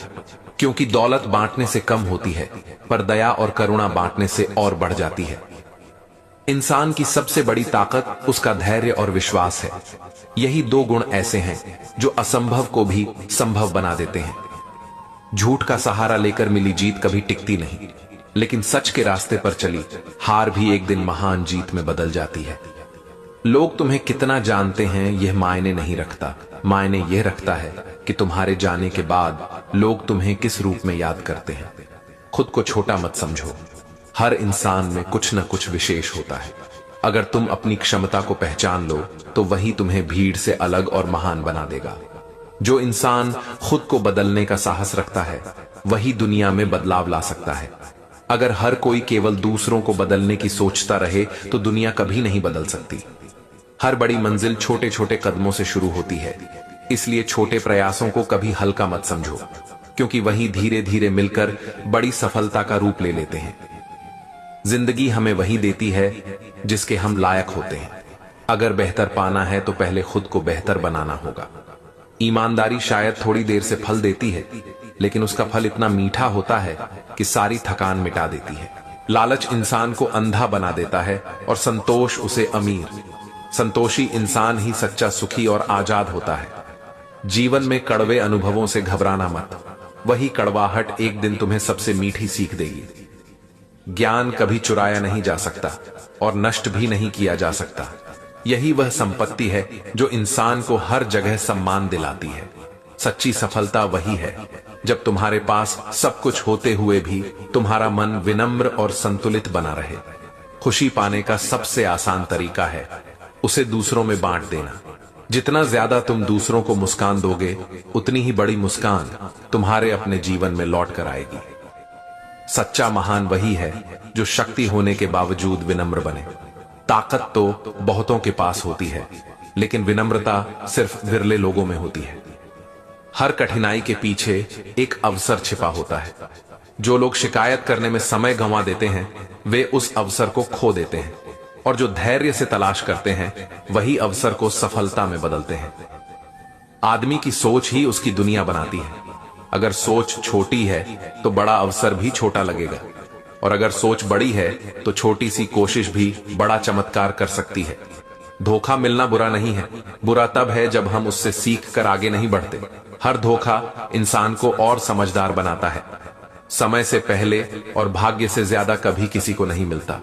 क्योंकि दौलत बांटने से कम होती है, पर दया और करुणा बांटने से और बढ़ जाती है। इंसान की सबसे बड़ी ताकत उसका धैर्य और विश्वास है। यही दो गुण ऐसे हैं जो असंभव को भी संभव बना देते हैं। झूठ का सहारा लेकर मिली जीत कभी टिकती नहीं, लेकिन सच के रास्ते पर चली हार भी एक दिन महान जीत में बदल जाती है। लोग तुम्हें कितना जानते हैं यह मायने नहीं रखता, मायने यह रखता है कि तुम्हारे जाने के बाद लोग तुम्हें किस रूप में याद करते हैं। खुद को छोटा मत समझो, हर इंसान में कुछ न कुछ विशेष होता है। अगर तुम अपनी क्षमता को पहचान लो तो वही तुम्हें भीड़ से अलग और महान बना देगा। जो इंसान खुद को बदलने का साहस रखता है वही दुनिया में बदलाव ला सकता है। अगर हर कोई केवल दूसरों को बदलने की सोचता रहे तो दुनिया कभी नहीं बदल सकती। हर बड़ी मंजिल छोटे छोटे कदमों से शुरू होती है, इसलिए छोटे प्रयासों को कभी हल्का मत समझो, क्योंकि वही धीरे धीरे मिलकर बड़ी सफलता का रूप ले लेते हैं। जिंदगी हमें वही देती है जिसके हम लायक होते हैं। अगर बेहतर पाना है तो पहले खुद को बेहतर बनाना होगा। ईमानदारी शायद थोड़ी देर से फल देती है, लेकिन उसका फल इतना मीठा होता है कि सारी थकान मिटा देती है। लालच इंसान को अंधा बना देता है और संतोष उसे अमीर। संतोषी इंसान ही सच्चा सुखी और आजाद होता है। जीवन में कड़वे अनुभवों से घबराना मत, वही कड़वाहट एक दिन तुम्हें सबसे मीठी सीख देगी। ज्ञान कभी चुराया नहीं जा सकता और नष्ट भी नहीं किया जा सकता। यही वह संपत्ति है जो इंसान को हर जगह सम्मान दिलाती है। सच्ची सफलता वही है जब तुम्हारे पास सब कुछ होते हुए भी तुम्हारा मन विनम्र और संतुलित बना रहे। खुशी पाने का सबसे आसान तरीका है उसे दूसरों में बांट देना। जितना ज्यादा तुम दूसरों को मुस्कान दोगे, उतनी ही बड़ी मुस्कान तुम्हारे अपने जीवन में लौट कर आएगी। सच्चा महान वही है जो शक्ति होने के बावजूद विनम्र बने। ताकत तो बहुतों के पास होती है, लेकिन विनम्रता सिर्फ विरले लोगों में होती है। हर कठिनाई के पीछे एक अवसर छिपा होता है। जो लोग शिकायत करने में समय गंवा देते हैं, वे उस अवसर को खो देते हैं, और जो धैर्य से तलाश करते हैं वही अवसर को सफलता में बदलते हैं। आदमी की सोच ही उसकी दुनिया बनाती है। अगर सोच छोटी है तो बड़ा अवसर भी छोटा लगेगा, और अगर सोच बड़ी है तो छोटी सी कोशिश भी बड़ा चमत्कार कर सकती है। धोखा मिलना बुरा नहीं है, बुरा तब है जब हम उससे सीख कर आगे नहीं बढ़ते। हर धोखा इंसान को और समझदार बनाता है। समय से पहले और भाग्य से ज्यादा कभी किसी को नहीं मिलता,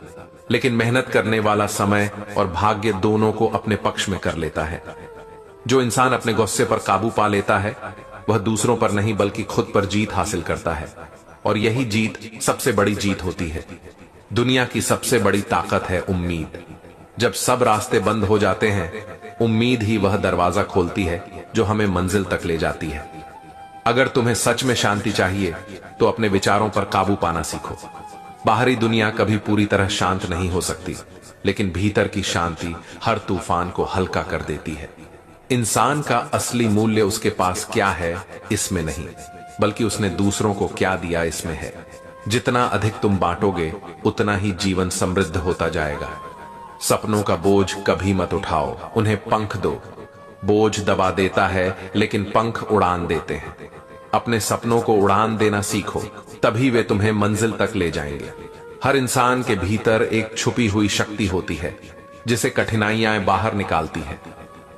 लेकिन मेहनत करने वाला समय और भाग्य दोनों को अपने पक्ष में कर लेता है। जो इंसान अपने गुस्से पर काबू पा लेता है वह दूसरों पर नहीं बल्कि खुद पर जीत हासिल करता है, और यही जीत सबसे बड़ी जीत होती है। दुनिया की सबसे बड़ी ताकत है उम्मीद। जब सब रास्ते बंद हो जाते हैं, उम्मीद ही वह दरवाजा खोलती है जो हमें मंजिल तक ले जाती है। अगर तुम्हें सच में शांति चाहिए तो अपने विचारों पर काबू पाना सीखो। बाहरी दुनिया कभी पूरी तरह शांत नहीं हो सकती, लेकिन भीतर की शांति हर तूफान को हल्का कर देती है। इंसान का असली मूल्य उसके पास क्या है इसमें नहीं, बल्कि उसने दूसरों को क्या दिया इसमें है। जितना अधिक तुम बांटोगे उतना ही जीवन समृद्ध होता जाएगा। सपनों का बोझ कभी मत उठाओ, उन्हें पंख दो। बोझ दबा देता है लेकिन पंख उड़ान देते हैं। अपने सपनों को उड़ान देना सीखो, तभी वे तुम्हें मंजिल तक ले जाएंगे। हर इंसान के भीतर एक छुपी हुई शक्ति होती है जिसे कठिनाइयां बाहर निकालती है।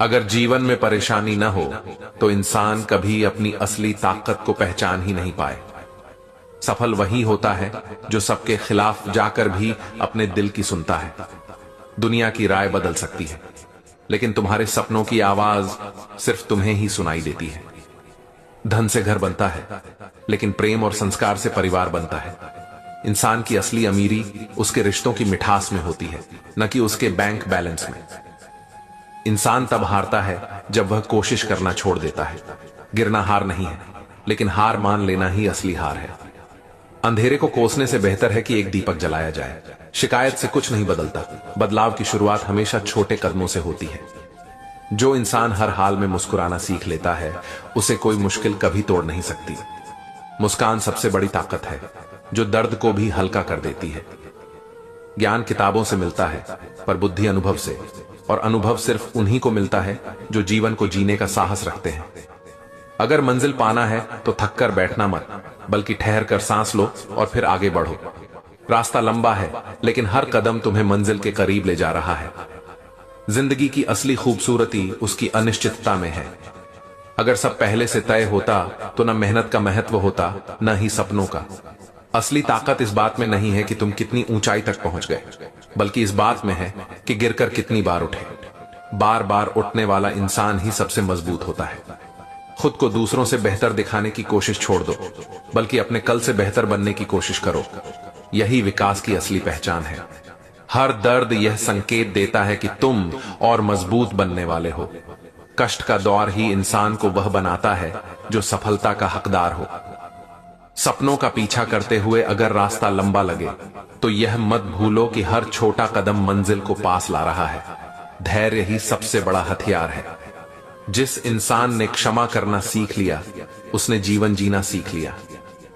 अगर जीवन में परेशानी न हो तो इंसान कभी अपनी असली ताकत को पहचान ही नहीं पाए। सफल वही होता है जो सबके खिलाफ जाकर भी अपने दिल की सुनता है। दुनिया की राय बदल सकती है, लेकिन तुम्हारे सपनों की आवाज सिर्फ तुम्हें ही सुनाई देती है। धन से घर बनता है, लेकिन प्रेम और संस्कार से परिवार बनता है। इंसान की असली अमीरी उसके रिश्तों की मिठास में होती है, न कि उसके बैंक बैलेंस में। इंसान तब हारता है जब वह कोशिश करना छोड़ देता है। गिरना हार नहीं है, लेकिन हार मान लेना ही असली हार है। अंधेरे को कोसने से बेहतर है कि एक दीपक जलाया जाए। शिकायत से कुछ नहीं बदलता। बदलाव की शुरुआत हमेशा छोटे कदमों से होती है। जो इंसान हर हाल में मुस्कुराना सीख लेता है, उसे कोई मुश्किल कभी तोड़ नहीं सकती। मुस्कान सबसे बड़ी ताकत है, जो दर्द को भी हल्का कर देती है। ज्ञान किताबों से मिलता है, पर बुद्धि अनुभव से, और अनुभव सिर्फ उन्हीं को मिलता है जो जीवन को जीने का साहस रखते हैं। अगर मंजिल पाना है तो थक कर बैठना मत, बल्कि ठहर कर सांस लो और फिर आगे बढ़ो। रास्ता लंबा है, लेकिन हर कदम तुम्हें मंजिल के करीब ले जा रहा है। जिंदगी की असली खूबसूरती उसकी अनिश्चितता में है। अगर सब पहले से तय होता तो न मेहनत का महत्व होता, न ही सपनों का। असली ताकत इस बात में नहीं है कि तुम कितनी ऊंचाई तक पहुंच गए, बल्कि इस बात में है कि गिरकर कितनी बार उठे। बार बार उठने वाला इंसान ही सबसे मजबूत होता है। खुद को दूसरों से बेहतर दिखाने की कोशिश छोड़ दो, बल्कि अपने कल से बेहतर बनने की कोशिश करो। यही विकास की असली पहचान है। हर दर्द यह संकेत देता है कि तुम और मजबूत बनने वाले हो। कष्ट का दौर ही इंसान को वह बनाता है जो सफलता का हकदार हो। सपनों का पीछा करते हुए अगर रास्ता लंबा लगे, तो यह मत भूलो कि हर छोटा कदम मंजिल को पास ला रहा है। धैर्य ही सबसे बड़ा हथियार है। जिस इंसान ने क्षमा करना सीख लिया, उसने जीवन जीना सीख लिया।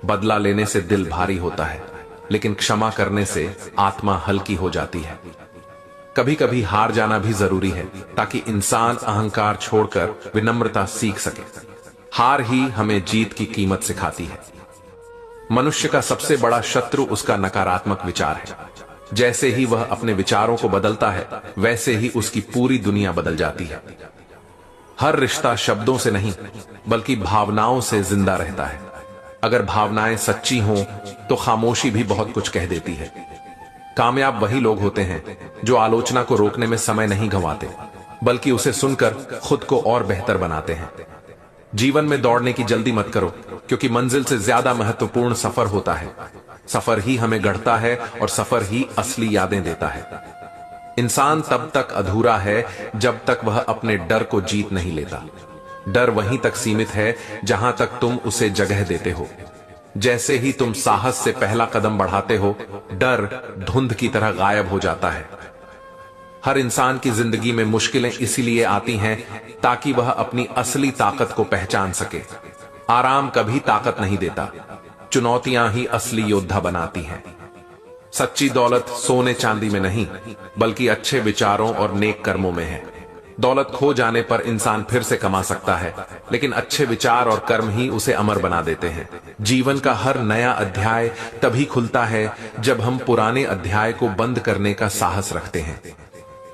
बदला लेने से दिल भारी होता है, लेकिन क्षमा करने से आत्मा हल्की हो जाती है। कभी कभी हार जाना भी जरूरी है, ताकि इंसान अहंकार छोड़कर विनम्रता सीख सके। हार ही हमें जीत की कीमत सिखाती है। मनुष्य का सबसे बड़ा शत्रु उसका नकारात्मक विचार है। जैसे ही वह अपने विचारों को बदलता है, वैसे ही उसकी पूरी दुनिया बदल जाती है। हर रिश्ता शब्दों से नहीं, बल्कि भावनाओं से जिंदा रहता है। अगर भावनाएं सच्ची हों, तो खामोशी भी बहुत कुछ कह देती है। कामयाब वही लोग होते हैं जो आलोचना को रोकने में समय नहीं गंवाते, बल्कि उसे सुनकर खुद को और बेहतर बनाते हैं। जीवन में दौड़ने की जल्दी मत करो, क्योंकि मंजिल से ज्यादा महत्वपूर्ण सफर होता है। सफर ही हमें गढ़ता है, और सफर ही असली यादें देता है। इंसान तब तक अधूरा है जब तक वह अपने डर को जीत नहीं लेता। डर वहीं तक सीमित है जहां तक तुम उसे जगह देते हो। जैसे ही तुम साहस से पहला कदम बढ़ाते हो, डर धुंध की तरह गायब हो जाता है। हर इंसान की जिंदगी में मुश्किलें इसीलिए आती हैं ताकि वह अपनी असली ताकत को पहचान सके। आराम कभी ताकत नहीं देता, चुनौतियां ही असली योद्धा बनाती हैं। सच्ची दौलत सोने चांदी में नहीं, बल्कि अच्छे विचारों और नेक कर्मों में है। दौलत खो जाने पर इंसान फिर से कमा सकता है, लेकिन अच्छे विचार और कर्म ही उसे अमर बना देते हैं। जीवन का हर नया अध्याय तभी खुलता है जब हम पुराने अध्याय को बंद करने का साहस रखते हैं।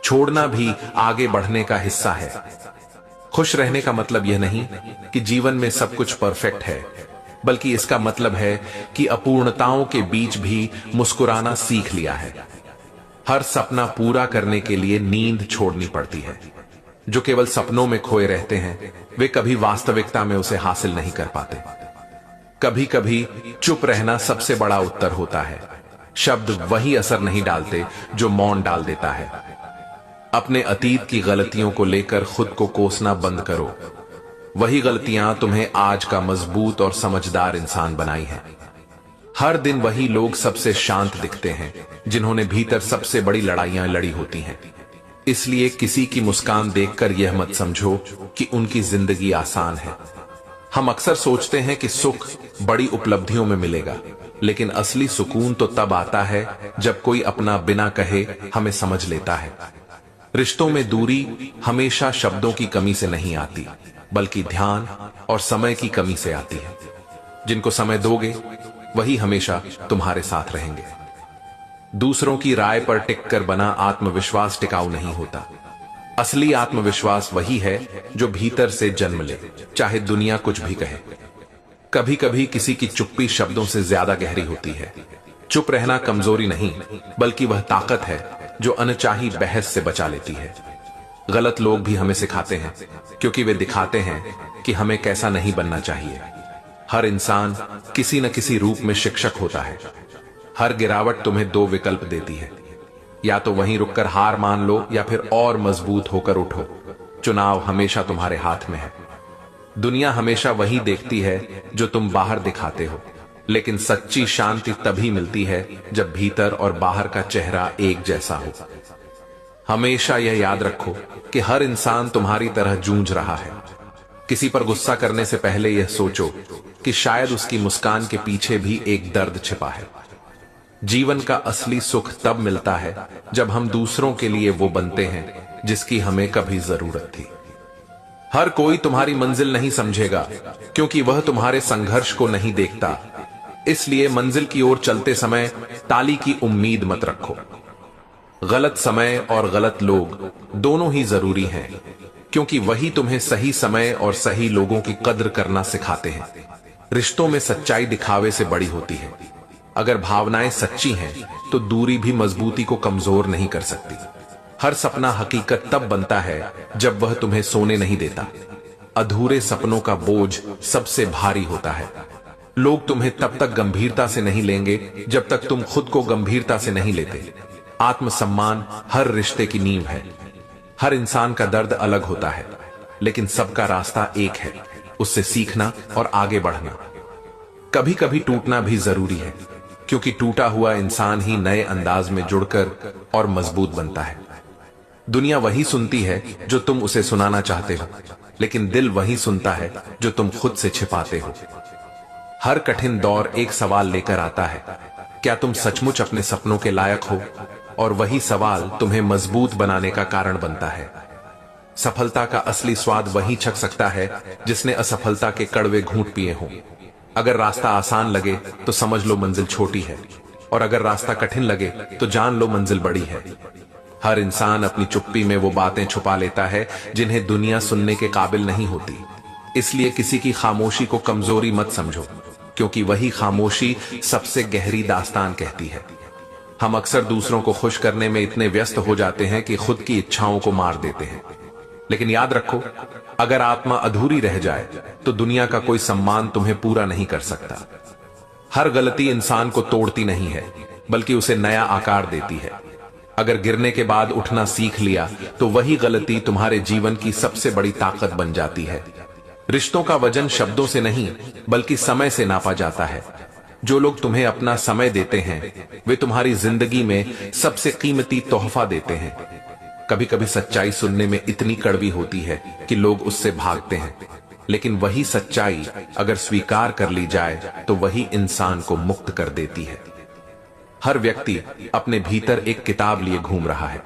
छोड़ना भी आगे बढ़ने का हिस्सा है। खुश रहने का मतलब यह नहीं कि जीवन में सब कुछ परफेक्ट है, बल्कि इसका मतलब है कि अपूर्णताओं के बीच भी मुस्कुराना सीख लिया है। हर सपना पूरा करने के लिए नींद छोड़नी पड़ती है। जो केवल सपनों में खोए रहते हैं, वे कभी वास्तविकता में उसे हासिल नहीं कर पाते। कभी कभी चुप रहना सबसे बड़ा उत्तर होता है। शब्द वही असर नहीं डालते जो मौन डाल देता है। अपने अतीत की गलतियों को लेकर खुद को कोसना बंद करो। वही गलतियां तुम्हें आज का मजबूत और समझदार इंसान बनाई हैं। हर दिन वही लोग सबसे शांत दिखते हैं जिन्होंने भीतर सबसे बड़ी लड़ाइयां लड़ी होती हैं। इसलिए किसी की मुस्कान देखकर यह मत समझो कि उनकी जिंदगी आसान है। हम अक्सर सोचते हैं कि सुख बड़ी उपलब्धियों में मिलेगा, लेकिन असली सुकून तो तब आता है जब कोई अपना बिना कहे हमें समझ लेता है। रिश्तों में दूरी हमेशा शब्दों की कमी से नहीं आती, बल्कि ध्यान और समय की कमी से आती है। जिनको समय दोगे, वही हमेशा तुम्हारे साथ रहेंगे। दूसरों की राय पर टिककर बना आत्मविश्वास टिकाऊ नहीं होता। असली आत्मविश्वास वही है जो भीतर से जन्म ले, चाहे दुनिया कुछ भी कहे। कभी कभी किसी की चुप्पी शब्दों से ज्यादा गहरी होती है। चुप रहना कमजोरी नहीं, बल्कि वह ताकत है जो अनचाही बहस से बचा लेती है। गलत लोग भी हमें सिखाते हैं, क्योंकि वे दिखाते हैं कि हमें कैसा नहीं बनना चाहिए। हर इंसान किसी न किसी रूप में शिक्षक होता है। हर गिरावट तुम्हें दो विकल्प देती है, या तो वहीं रुककर हार मान लो, या फिर और मजबूत होकर उठो। चुनाव हमेशा तुम्हारे हाथ में है। दुनिया हमेशा वही देखती है जो तुम बाहर दिखाते हो, लेकिन सच्ची शांति तभी मिलती है जब भीतर और बाहर का चेहरा एक जैसा हो। हमेशा यह याद रखो कि हर इंसान तुम्हारी तरह जूझ रहा है। किसी पर गुस्सा करने से पहले यह सोचो कि शायद उसकी मुस्कान के पीछे भी एक दर्द छिपा है। जीवन का असली सुख तब मिलता है जब हम दूसरों के लिए वो बनते हैं जिसकी हमें कभी जरूरत थी। हर कोई तुम्हारी मंजिल नहीं समझेगा क्योंकि वह तुम्हारे संघर्ष को नहीं देखता। इसलिए मंजिल की ओर चलते समय ताली की उम्मीद मत रखो। गलत समय और गलत लोग दोनों ही जरूरी हैं, क्योंकि वही तुम्हें सही समय और सही लोगों की कद्र करना सिखाते हैं। रिश्तों में सच्चाई दिखावे से बड़ी होती है। अगर भावनाएं सच्ची हैं तो दूरी भी मजबूती को कमजोर नहीं कर सकती। हर सपना हकीकत तब बनता है जब वह तुम्हें सोने नहीं देता। अधूरे सपनों का बोझ सबसे भारी होता है। लोग तुम्हें तब तक गंभीरता से नहीं लेंगे जब तक तुम खुद को गंभीरता से नहीं लेते। आत्मसम्मान हर रिश्ते की नींव है। हर इंसान का दर्द अलग होता है, लेकिन सबका रास्ता एक है, उससे सीखना और आगे बढ़ना। कभी कभी टूटना भी जरूरी है, क्योंकि टूटा हुआ इंसान ही नए अंदाज में जुड़कर और मजबूत बनता है। दुनिया वही सुनती है जो तुम उसे सुनाना चाहते हो, लेकिन दिल वही सुनता है जो तुम खुद से छिपाते हो। हर कठिन दौर एक सवाल लेकर आता है, क्या तुम सचमुच अपने सपनों के लायक हो? और वही सवाल तुम्हें मजबूत बनाने का कारण बनता है। सफलता का असली स्वाद वही छक सकता है जिसने असफलता के कड़वे घूंट पिए हों। अगर रास्ता आसान लगे तो समझ लो मंजिल छोटी है, और अगर रास्ता कठिन लगे तो जान लो मंजिल बड़ी है। हर इंसान अपनी चुप्पी में वो बातें छुपा लेता है जिन्हें दुनिया सुनने के काबिल नहीं होती। इसलिए किसी की खामोशी को कमजोरी मत समझो, क्योंकि वही खामोशी सबसे गहरी दास्तान कहती है। हम अक्सर दूसरों को खुश करने में इतने व्यस्त हो जाते हैं कि खुद की इच्छाओं को मार देते हैं। लेकिन याद रखो, अगर आत्मा अधूरी रह जाए तो दुनिया का कोई सम्मान तुम्हें पूरा नहीं कर सकता। हर गलती इंसान को तोड़ती नहीं है, बल्कि उसे नया आकार देती है। अगर गिरने के बाद उठना सीख लिया तो वही गलती तुम्हारे जीवन की सबसे बड़ी ताकत बन जाती है। रिश्तों का वजन शब्दों से नहीं, बल्कि समय से नापा जाता है। जो लोग तुम्हें अपना समय देते हैं वे तुम्हारी जिंदगी में सबसे कीमती तोहफा देते हैं। कभी कभी सच्चाई सुनने में इतनी कड़वी होती है कि लोग उससे भागते हैं, लेकिन वही सच्चाई अगर स्वीकार कर ली जाए तो वही इंसान को मुक्त कर देती है। हर व्यक्ति अपने भीतर एक किताब लिए घूम रहा है।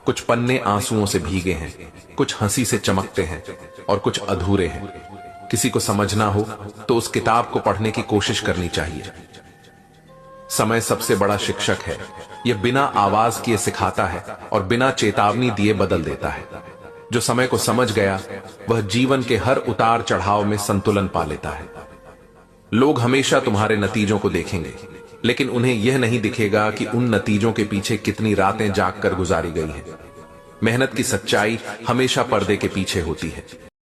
कुछ पन्ने आंसुओं से भीगे हैं, कुछ हंसी से चमकते हैं और कुछ अधूरे हैं। किसी को समझना हो तो उस किताब को पढ़ने की कोशिश करनी चाहिए। समय सबसे बड़ा शिक्षक है। यह बिना आवाज किए सिखाता है और बिना चेतावनी दिए बदल देता है। जो समय को समझ गया वह जीवन के हर उतार चढ़ाव में संतुलन पा लेता है। लोग हमेशा तुम्हारे नतीजों को देखेंगे, लेकिन उन्हें यह नहीं दिखेगा कि उन नतीजों के पीछे कितनी रातें जागकर गुजारी गई हैं। मेहनत की सच्चाई हमेशा पर्दे के पीछे होती है।